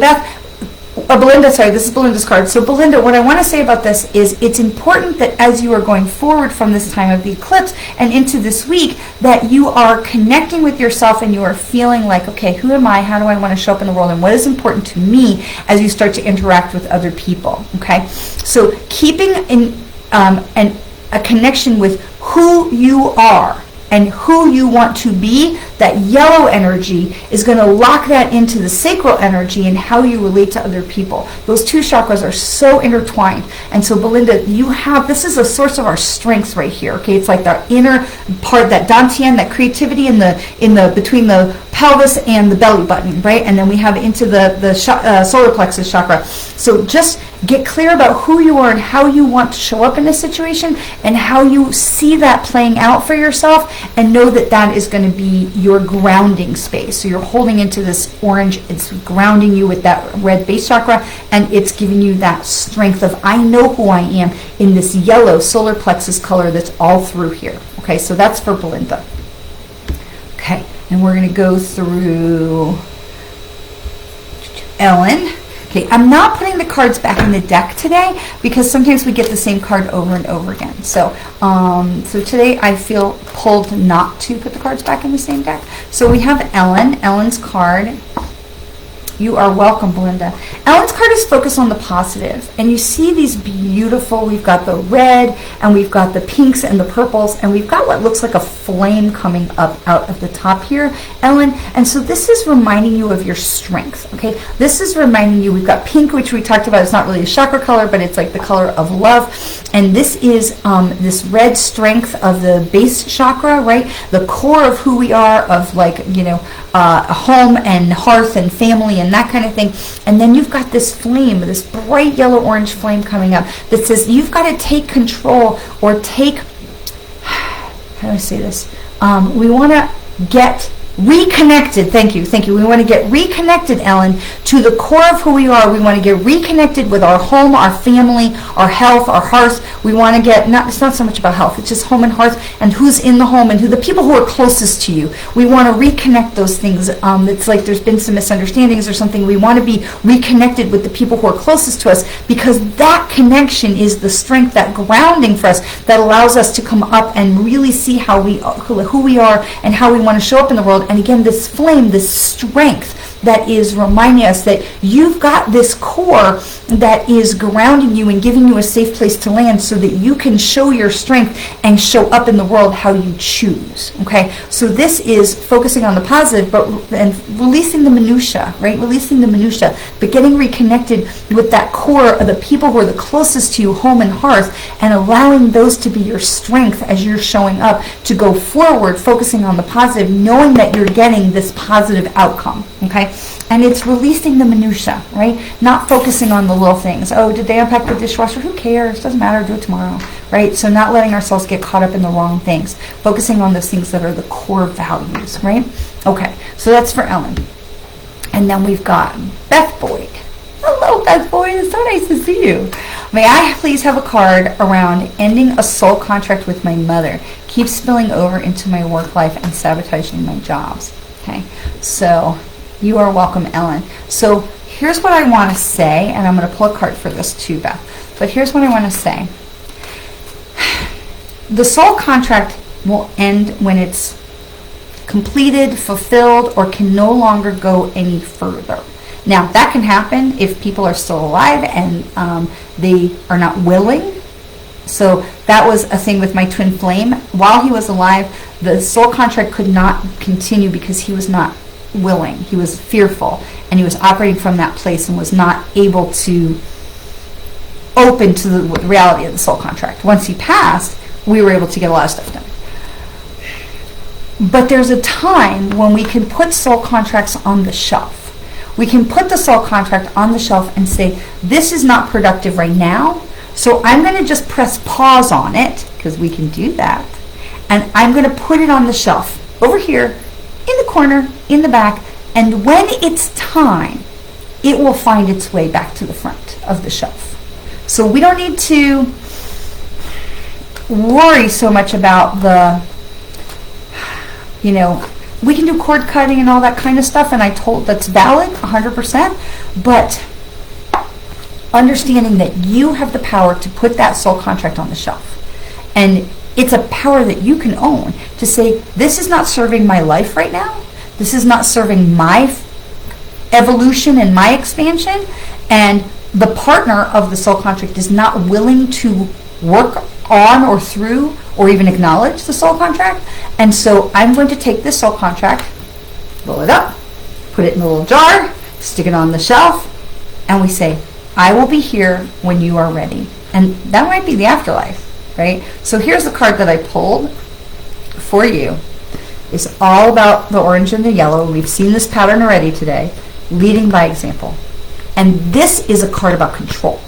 Belinda, sorry, this is Belinda's card. So Belinda, what I want to say about this is it's important that as you are going forward from this time of the eclipse and into this week, that you are connecting with yourself and you are feeling like, okay, who am I? How do I want to show up in the world? And what is important to me as you start to interact with other people, okay? So keeping a connection with who you are and who you want to be, that yellow energy is going to lock that into the sacral energy and how you relate to other people. Those two chakras are so intertwined. And so Belinda, this is a source of our strengths right here, okay? It's like the inner part, that dantian, that creativity between the pelvis and the belly button, right? And then we have into the solar plexus chakra. So just get clear about who you are and how you want to show up in this situation and how you see that playing out for yourself, and know that that is going to be your grounding space. So you're holding into this orange, it's grounding you with that red base chakra, and it's giving you that strength of, I know who I am, in this yellow solar plexus color that's all through here. Okay, so that's for Belinda. Okay, and we're going to go through Ellen. Okay, I'm not putting the cards back in the deck today because sometimes we get the same card over and over again. So today I feel pulled not to put the cards back in the same deck. So we have Ellen. Ellen's card. You are welcome, Belinda. Ellen's card is focused on the positive, and you see these beautiful, we've got the red, and we've got the pinks and the purples, and we've got what looks like a flame coming up out of the top here, Ellen. And so this is reminding you of your strength, okay? This is reminding you, we've got pink, which we talked about. It's not really a chakra color, but it's like the color of love. And this is this red strength of the base chakra, right? The core of who we are, of like, a home and hearth and family and that kind of thing. And then you've got this flame, this bright yellow orange flame coming up that says you've got to take control, or take, how do I say this? We want to get reconnected. Thank you. We want to get reconnected, Ellen, to the core of who we are. We want to get reconnected with our home, our family, our health, our hearth. We want to get, it's not so much about health, it's just home and hearth, and who's in the home, and who the people who are closest to you. We want to reconnect those things. It's like there's been some misunderstandings or something. We want to be reconnected with the people who are closest to us, because that connection is the strength, that grounding for us, that allows us to come up and really see who we are and how we want to show up in the world. And again, this flame, this strength that is reminding us that you've got this core that is grounding you and giving you a safe place to land, so that you can show your strength and show up in the world how you choose. Okay, so this is focusing on the positive, and releasing the minutia, right? Releasing the minutia, but getting reconnected with that core of the people who are the closest to you, home and hearth, and allowing those to be your strength as you're showing up to go forward, focusing on the positive, knowing that you're getting this positive outcome. Okay. And it's releasing the minutia, right? Not focusing on the little things. Oh, did they unpack the dishwasher? Who cares? Doesn't matter. Do it tomorrow, right? So not letting ourselves get caught up in the wrong things. Focusing on those things that are the core values, right? Okay, so that's for Ellen. And then we've got Beth Boyd. Hello, Beth Boyd. It's so nice to see you. May I please have a card around ending a soul contract with my mother? Keeps spilling over into my work life and sabotaging my jobs. Okay, so you are welcome, Ellen. So here's what I want to say, and I'm going to pull a card for this too, Beth. But here's what I want to say. The soul contract will end when it's completed, fulfilled, or can no longer go any further. Now, that can happen if people are still alive and they are not willing. So that was a thing with my twin flame. While he was alive, the soul contract could not continue because he was not willing. He was fearful, and he was operating from that place and was not able to open to the reality of the soul contract. Once he passed, we were able to get a lot of stuff done. But there's a time when we can put soul contracts on the shelf. We can put the soul contract on the shelf and say, this is not productive right now, so I'm going to just press pause on it, because we can do that, and I'm going to put it on the shelf over here in the corner, in the back, and when it's time, it will find its way back to the front of the shelf. So we don't need to worry so much about the, we can do cord cutting and all that kind of stuff, and that's valid, 100%, but understanding that you have the power to put that soul contract on the shelf. And it's a power that you can own to say, this is not serving my life right now. This is not serving my evolution and my expansion. And the partner of the soul contract is not willing to work on or through or even acknowledge the soul contract. And so I'm going to take this soul contract, roll it up, put it in a little jar, stick it on the shelf, and we say, I will be here when you are ready. And that might be the afterlife, right? So here's the card that I pulled for you. It's all about the orange and the yellow. We've seen this pattern already today. Leading by example. And this is a card about control.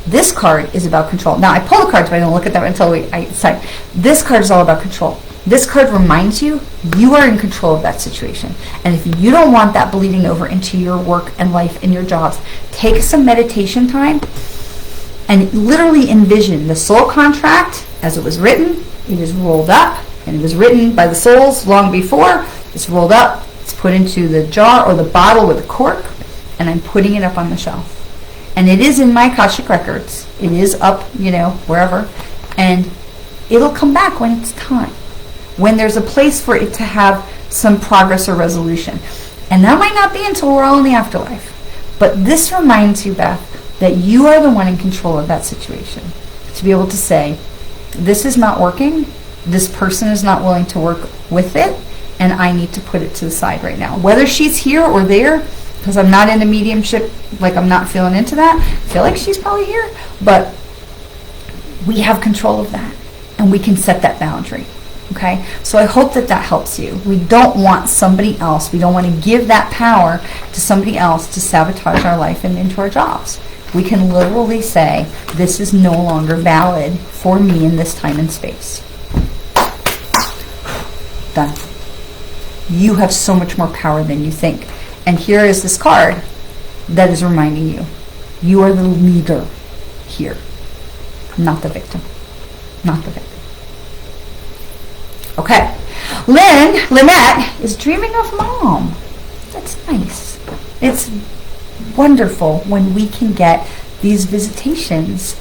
This card is about control. Now, I pull the cards, but I don't look at them until I decide. This card is all about control. This card reminds you are in control of that situation. And if you don't want that bleeding over into your work and life and your jobs, take some meditation time and literally envision the soul contract as it was written. It is rolled up, and it was written by the souls long before. It's rolled up. It's put into the jar or the bottle with a cork, and I'm putting it up on the shelf. And it is in my Akashic records. It is up, wherever. And it'll come back when it's time. When there's a place for it to have some progress or resolution. And that might not be until we're all in the afterlife. But this reminds you, Beth, that you are the one in control of that situation. To be able to say, this is not working. This person is not willing to work with it. And I need to put it to the side right now. Whether she's here or there, because I'm not into mediumship, like I'm not feeling into that. I feel like she's probably here. But we have control of that. And we can set that boundary. Okay? So I hope that helps you. We don't want somebody else. We don't want to give that power to somebody else to sabotage our life and into our jobs. We can literally say, this is no longer valid for me in this time and space. Done. You have so much more power than you think. And here is this card that is reminding you, you are the leader here, not the victim. Not the victim. Okay. Lynette is dreaming of mom. That's nice. It's wonderful when we can get these visitations.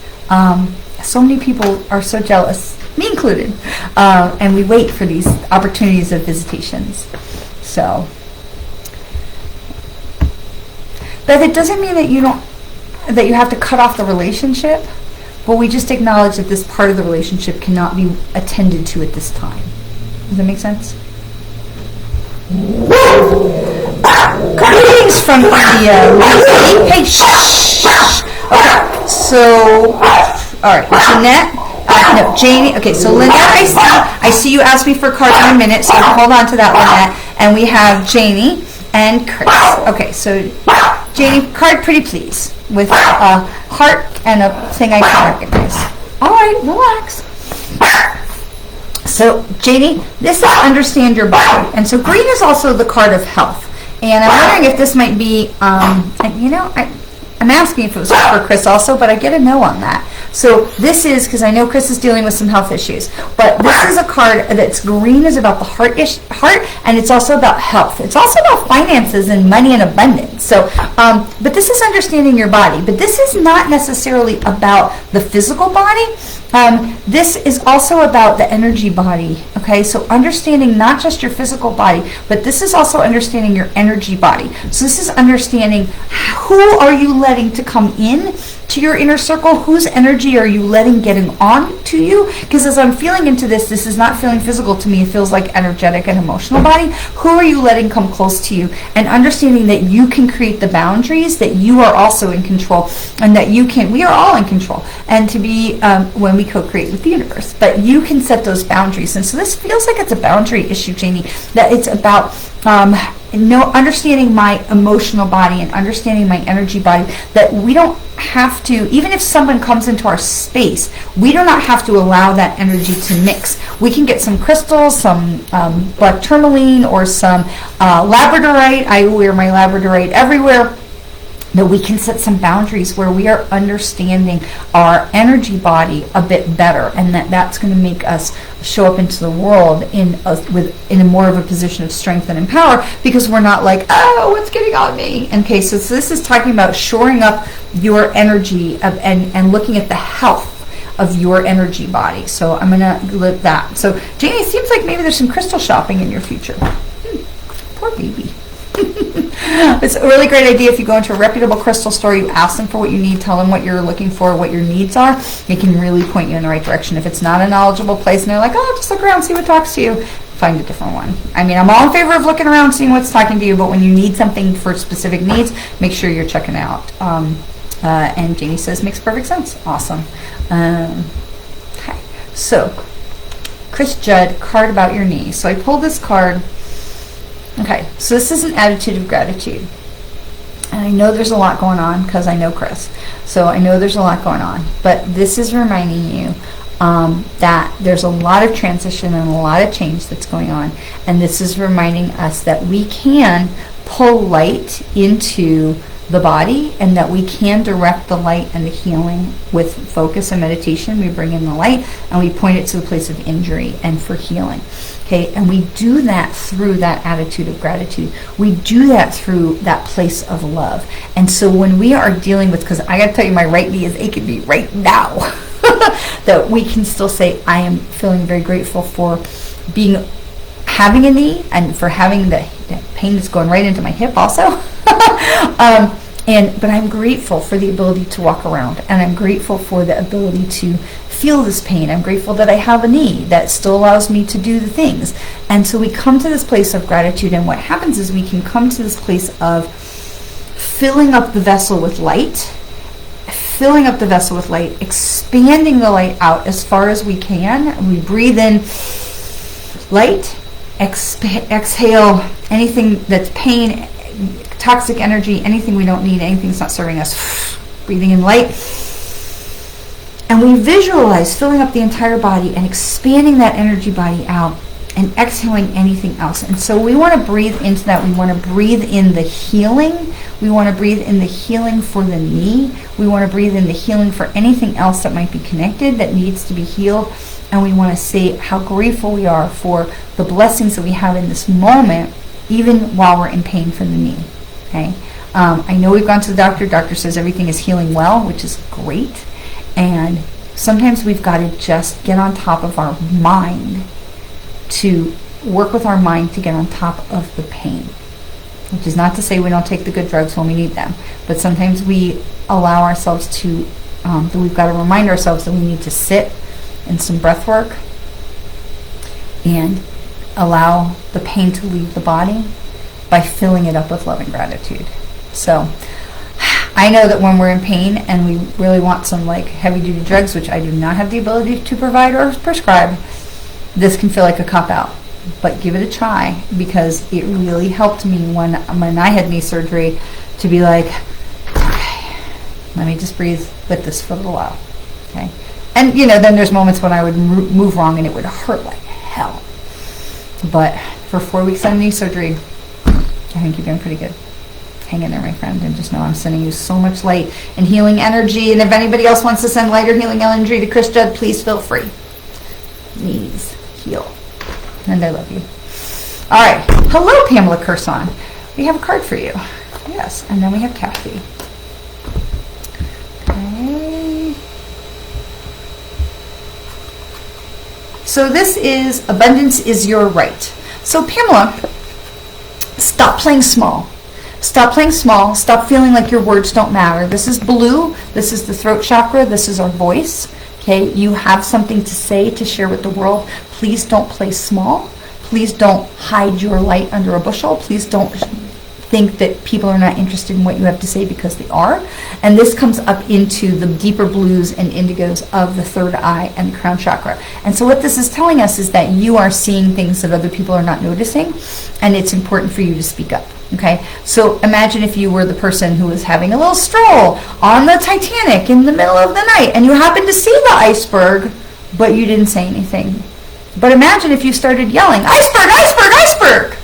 So many people are so jealous, me included, and we wait for these opportunities of visitations. So, but it doesn't mean that you have to cut off the relationship, but we just acknowledge that this part of the relationship cannot be attended to at this time. Does that make sense? Greetings from India. Hey, shh. Okay, so, all right, Jeanette. No, Janie. Okay, so Lynette, I see you asked me for a card in a minute, so hold on to that, Lynette. And we have Janie and Chris. Okay, so Janie, card pretty please, with a heart and a thing I can recognize. All right, relax. So, Janie, this is understand your body. And so green is also the card of health. And I'm wondering if this might be, I'm asking if it was for Chris also, but I get a no on that. So this is, because I know Chris is dealing with some health issues, but this is a card that's green, is about the heart, and it's also about health. It's also about finances and money and abundance. So, but this is understanding your body. But this is not necessarily about the physical body. This is also about the energy body, okay? So understanding not just your physical body, but this is also understanding your energy body. So this is understanding who are you letting to come in to your inner circle? Whose energy are you letting getting on to you? Because as I'm feeling into this, this is not feeling physical to me. It feels like energetic and emotional body. Who are you letting come close to you? And understanding that you can create the boundaries, that you are also in control, and that we are all in control. And to be, when we co-create with the universe, but you can set those boundaries. And so this feels like it's a boundary issue, Janie, that it's about understanding my emotional body and understanding my energy body, that we don't have to, even if someone comes into our space, we do not have to allow that energy to mix. We can get some crystals, some black tourmaline, or some labradorite. I wear my labradorite everywhere. That we can set some boundaries where we are understanding our energy body a bit better, and that's going to make us show up into the world in a more of a position of strength and power, because we're not like, oh, what's getting on me? Okay, so this is talking about shoring up your energy and looking at the health of your energy body. So I'm going to live that. So Janie, it seems like maybe there's some crystal shopping in your future. Poor baby. It's a really great idea if you go into a reputable crystal store, you ask them for what you need, tell them what you're looking for, what your needs are. They can really point you in the right direction. If it's not a knowledgeable place and they're like, oh, just look around, see what talks to you, find a different one. I mean, I'm all in favor of looking around, seeing what's talking to you, but when you need something for specific needs, make sure you're checking out. And Janie says, makes perfect sense. Awesome. Okay, so Chris Judd, card about your knee. So I pulled this card. Okay, so this is an attitude of gratitude. And I know there's a lot going on because I know Chris. So I know there's a lot going on. But this is reminding you that there's a lot of transition and a lot of change that's going on. And this is reminding us that we can pull light into the body, and that we can direct the light and the healing with focus and meditation. We bring in the light and we point it to the place of injury and for healing. Okay, and we do that through that attitude of gratitude. We do that through that place of love. And so when we are dealing with, because I got to tell you, my right knee is aching me right now, that we can still say, I am feeling very grateful for having a knee, and for having the pain that's going right into my hip also. But I'm grateful for the ability to walk around, and I'm grateful for the ability to feel this pain. I'm grateful that I have a knee that still allows me to do the things. And so we come to this place of gratitude, and what happens is we can come to this place of filling up the vessel with light, expanding the light out as far as we can. We breathe in light, exhale anything that's pain, toxic energy, anything we don't need, anything that's not serving us. Breathing in light. And we visualize filling up the entire body and expanding that energy body out, and exhaling anything else. And so we want to breathe into that. We want to breathe in the healing. We want to breathe in the healing for the knee. We want to breathe in the healing for anything else that might be connected, that needs to be healed. And we want to say how grateful we are for the blessings that we have in this moment, even while we're in pain from the knee. Okay, I know we've gone to the doctor. Doctor says everything is healing well, which is great. And sometimes we've got to just get on top of our mind, to work with our mind to get on top of the pain. Which is not to say we don't take the good drugs when we need them, but sometimes we allow ourselves to, that we've got to remind ourselves that we need to sit in some breath work and allow the pain to leave the body by filling it up with love and gratitude. So I know that when we're in pain and we really want some like heavy duty drugs, which I do not have the ability to provide or prescribe, this can feel like a cop out. But give it a try, because it really helped me when I had knee surgery to be like, okay, let me just breathe with this for a little while. Okay. And then there's moments when I would move wrong and it would hurt like hell. But for 4 weeks on knee surgery, I think you're doing pretty good. Hang in there, my friend, and just know I'm sending you so much light and healing energy. And if anybody else wants to send light or healing energy to Chris Judd, please feel free. Knees heal. And I love you. All right. Hello, Pamela Curson. We have a card for you. Yes. And then we have Kathy. Okay. So this is abundance is your right. So Pamela, stop playing small. Stop playing small. Stop feeling like your words don't matter. This is blue. This is the throat chakra. This is our voice. Okay, you have something to say, to share with the world. Please don't play small. Please don't hide your light under a bushel. Please don't think that people are not interested in what you have to say, because they are. And this comes up into the deeper blues and indigos of the third eye and the crown chakra. And so what this is telling us is that you are seeing things that other people are not noticing, and it's important for you to speak up. Okay, so imagine if you were the person who was having a little stroll on the Titanic in the middle of the night, and you happened to see the iceberg, but you didn't say anything. But imagine if you started yelling, "Iceberg, iceberg, iceberg!"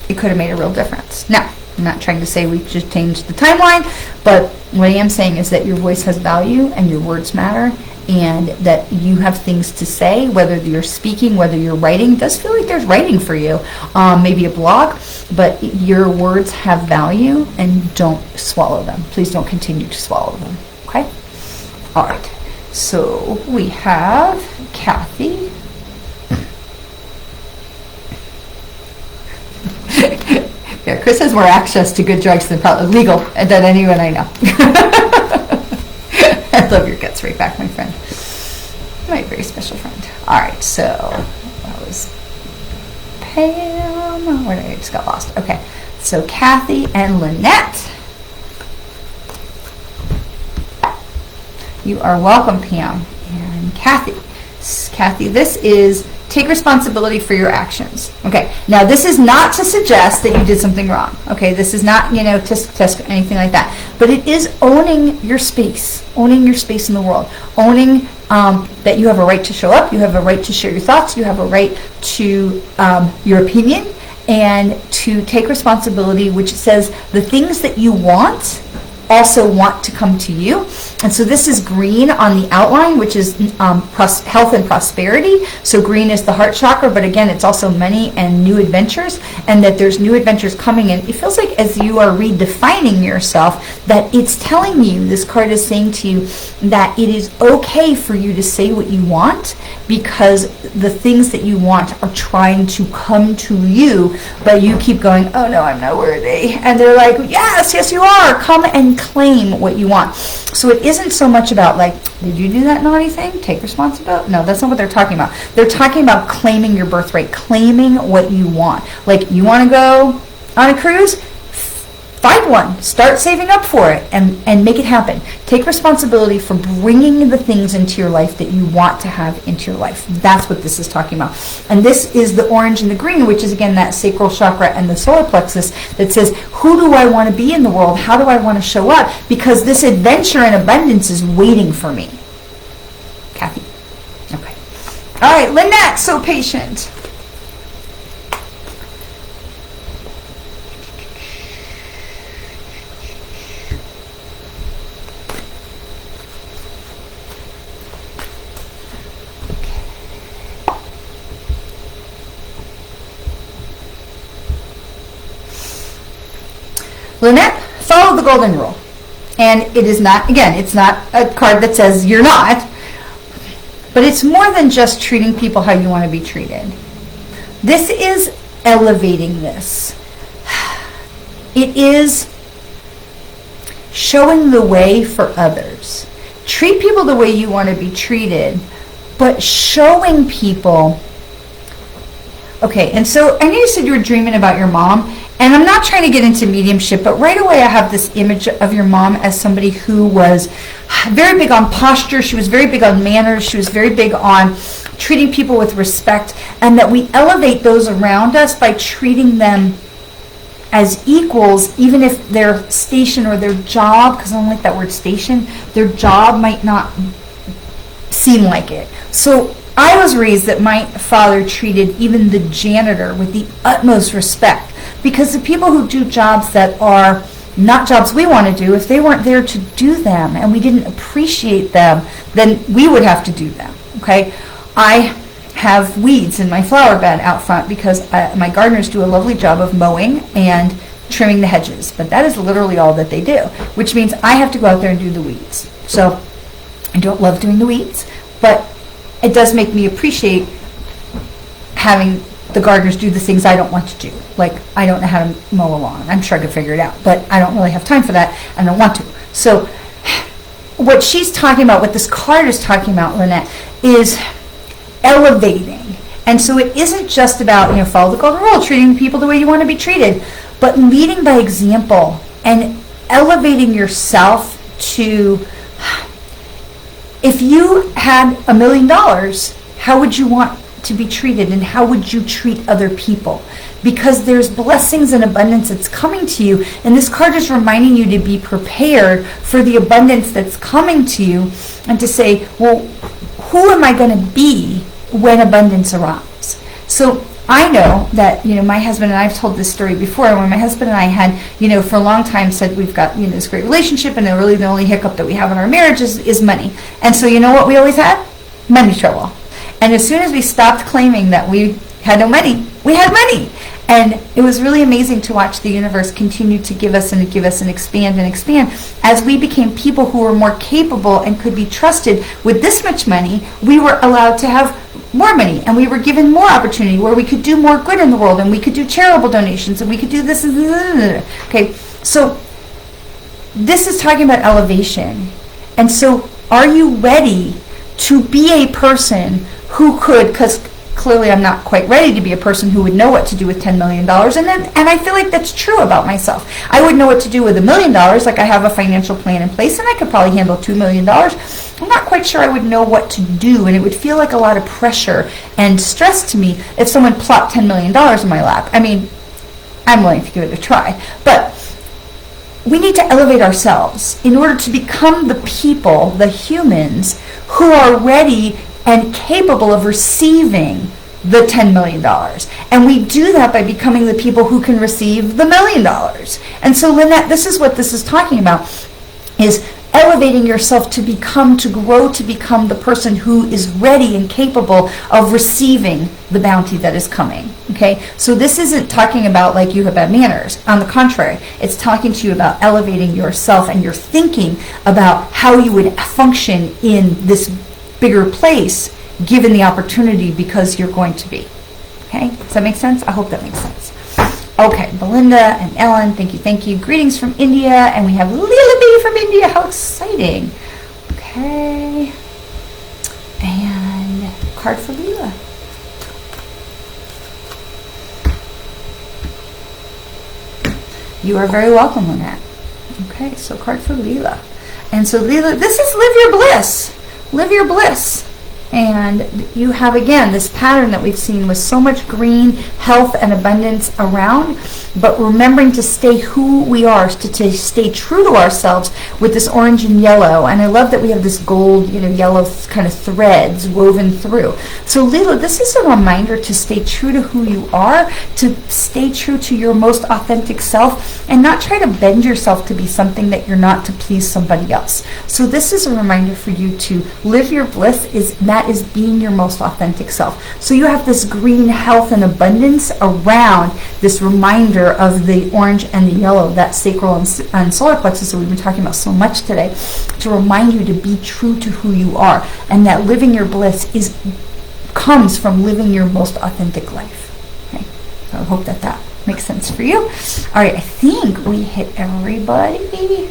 It could have made a real difference. Now, I'm not trying to say we just changed the timeline, but what I am saying is that your voice has value and your words matter, and that you have things to say, whether you're speaking, whether you're writing. It does feel like there's writing for you, maybe a blog, but your words have value, and don't swallow them. Please don't continue to swallow them, okay? All right, so we have Kathy. Yeah, Chris has more access to good drugs than probably legal than anyone I know. I love your guts right back, my friend. My very special friend. All right, so that was Pam. Where did I just got lost? Okay, so Kathy and Lynette. You are welcome, Pam and Kathy. Kathy, this is take responsibility for your actions. Okay, now this is not to suggest that you did something wrong. Okay, this is not, test anything like that. But it is owning your space in the world, owning that you have a right to show up, you have a right to share your thoughts, you have a right to your opinion, and to take responsibility, which says the things that you want also want to come to you. And so this is green on the outline, which is health and prosperity. So green is the heart chakra, but again, it's also money and new adventures, and that there's new adventures coming in. It feels like as you are redefining yourself, that it's telling you, this card is saying to you, that it is okay for you to say what you want, because the things that you want are trying to come to you, but you keep going, "Oh no, I'm not worthy." And they're like, yes, you are. Come and claim what you want. So it isn't so much about like, did you do that naughty thing? Take responsibility. No, that's not what they're talking about. They're talking about claiming your birthright, claiming what you want. Like, you want to go on a cruise? Find one. Start saving up for it and make it happen. Take responsibility for bringing the things into your life that you want to have into your life. That's what this is talking about. And this is the orange and the green, which is, again, that sacral chakra and the solar plexus that says, who do I want to be in the world? How do I want to show up? Because this adventure and abundance is waiting for me. Kathy. Okay. All right, Lynette, so patient. Lynette, follow the golden rule. And it is not, again, it's not a card that says you're not, but it's more than just treating people how you want to be treated. This is elevating this. It is showing the way for others. Treat people the way you want to be treated, but showing people. Okay, and so I know you said you were dreaming about your mom, and I'm not trying to get into mediumship, but right away I have this image of your mom as somebody who was very big on posture. She was very big on manners. She was very big on treating people with respect, and that we elevate those around us by treating them as equals, even if their station or their job, because I don't like that word station, their job might not seem like it. So I was raised that my father treated even the janitor with the utmost respect, because the people who do jobs that are not jobs we want to do, if they weren't there to do them and we didn't appreciate them, then we would have to do them, okay? I have weeds in my flower bed out front because my gardeners do a lovely job of mowing and trimming the hedges, but that is literally all that they do, which means I have to go out there and do the weeds. So I don't love doing the weeds, but it does make me appreciate having the gardeners do the things I don't want to do. Like, I don't know how to mow a lawn. I'm sure I could figure it out, but I don't really have time for that, and I don't want to. So what she's talking about, what this card is talking about, Lynette, is elevating. And so it isn't just about, follow the golden rule, treating people the way you want to be treated, but leading by example and elevating yourself to, if you had $1 million, how would you want to be treated, and how would you treat other people? Because there's blessings and abundance that's coming to you, and this card is reminding you to be prepared for the abundance that's coming to you, and to say, well, who am I going to be when abundance arrives? So I know that, my husband and I've told this story before, when my husband and I had, for a long time said we've got, this great relationship, and really the only hiccup that we have in our marriage is money. And so you know what we always had? Money trouble. And as soon as we stopped claiming that we had no money, we had money. And it was really amazing to watch the universe continue to give us and expand as we became people who were more capable and could be trusted. With this much money, we were allowed to have more money, and we were given more opportunity where we could do more good in the world, and we could do charitable donations, and we could do this and this. Okay, so this is talking about elevation. And so are you ready to be a person who could, because clearly I'm not quite ready to be a person who would know what to do with $10 million. And I feel like that's true about myself. I would know what to do with $1 million, like I have a financial plan in place, and I could probably handle $2 million. I'm not quite sure I would know what to do, and it would feel like a lot of pressure and stress to me if someone plopped $10 million in my lap. I mean, I'm willing to give it a try. But we need to elevate ourselves in order to become the people, the humans, who are ready and capable of receiving the $10 million. And we do that by becoming the people who can receive the $1 million. And so, Lynette, this is what this is talking about, is elevating yourself to grow to become the person who is ready and capable of receiving the bounty that is coming. Okay? So this isn't talking about like you have bad manners. On the contrary, it's talking to you about elevating yourself and your thinking about how you would function in this bigger place given the opportunity, because you're going to be. Okay? Does that make sense? I hope that makes sense. Okay, Belinda and Ellen, thank you. Greetings from India, and we have Lila from India. How exciting. Okay. And card for Lila. You are very welcome, Lynette. Okay, so card for Lila. And so Lila, this is live your bliss. Live your bliss. And you have, again, this pattern that we've seen with so much green, health, and abundance around, but remembering to stay who we are, to stay true to ourselves with this orange and yellow. And I love that we have this gold, yellow kind of threads woven through. So Lila, this is a reminder to stay true to who you are, to stay true to your most authentic self, and not try to bend yourself to be something that you're not to please somebody else. So this is a reminder for you to live your bliss, that is being your most authentic self. So you have this green health and abundance around this reminder of the orange and the yellow, that sacral and solar plexus that we've been talking about so much today, to remind you to be true to who you are, and that living your bliss comes from living your most authentic life. Okay, so I hope that makes sense for you. All right, I think we hit everybody.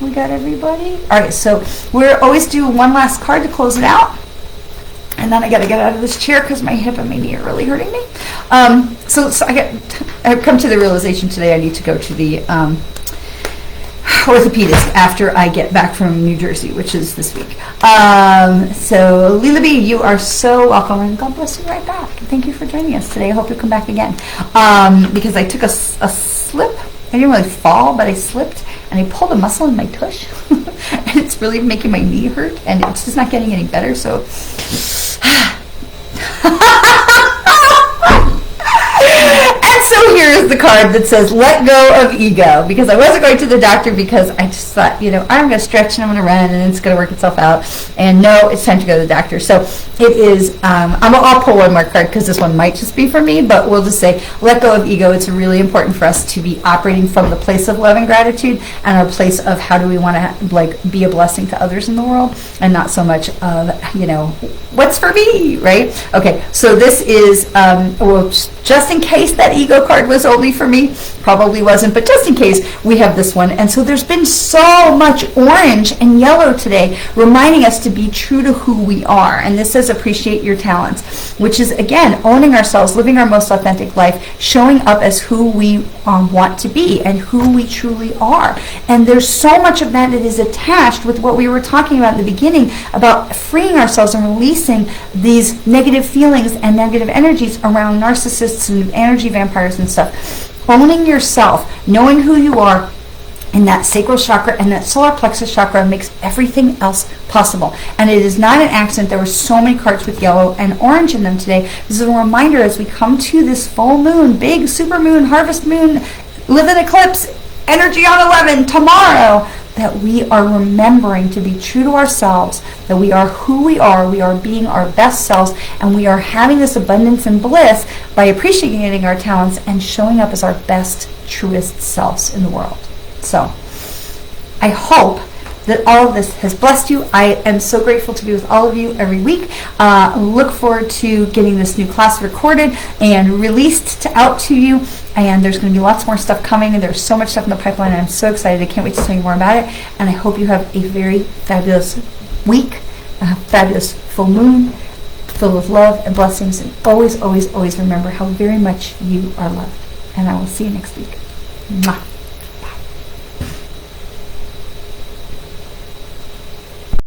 We got everybody? All right, so we're always do one last card to close it out. And then I got to get out of this chair because my hip and my knee are really hurting me. So I've come to the realization today I need to go to the orthopedist after I get back from New Jersey, which is this week. So Lila B, you are so welcome, and God bless you right back. Thank you for joining us today. I hope you come back again. Because I took a slip. I didn't really fall, but I slipped, and I pulled a muscle in my tush, and it's really making my knee hurt, and it's just not getting any better, so. And so here chose the card that says let go of ego, because I wasn't going to the doctor because I just thought, I'm going to stretch and I'm going to run and it's going to work itself out. And no, it's time to go to the doctor. So it is, I'll pull one more card because this one might just be for me, but we'll just say let go of ego. It's really important for us to be operating from the place of love and gratitude and a place of how do we want to be a blessing to others in the world, and not so much of, what's for me, right? Okay, so this is, just in case that ego card was only for me, probably wasn't, but just in case, we have this one. And so there's been so much orange and yellow today, reminding us to be true to who we are. And this says appreciate your talents, which is, again, owning ourselves, living our most authentic life, showing up as who we want to be and who we truly are. And there's so much of that is attached with what we were talking about in the beginning about freeing ourselves and releasing these negative feelings and negative energies around narcissists and energy vampires and stuff. Owning yourself, knowing who you are, and that sacral chakra and that solar plexus chakra makes everything else possible. And it is not an accident there were so many cards with yellow and orange in them today. This is a reminder as we come to this full moon, big super moon, harvest moon, live in eclipse, energy on 11 tomorrow, that we are remembering to be true to ourselves, that we are who we are being our best selves, and we are having this abundance and bliss by appreciating our talents and showing up as our best, truest selves in the world. So, I hope that all of this has blessed you. I am so grateful to be with all of you every week. Look forward to getting this new class recorded and released out to you. And there's going to be lots more stuff coming, and there's so much stuff in the pipeline. I'm so excited. I can't wait to tell you more about it. And I hope you have a very fabulous week, a fabulous full moon, filled with love and blessings. And always, always, always remember how very much you are loved. And I will see you next week. Mwah.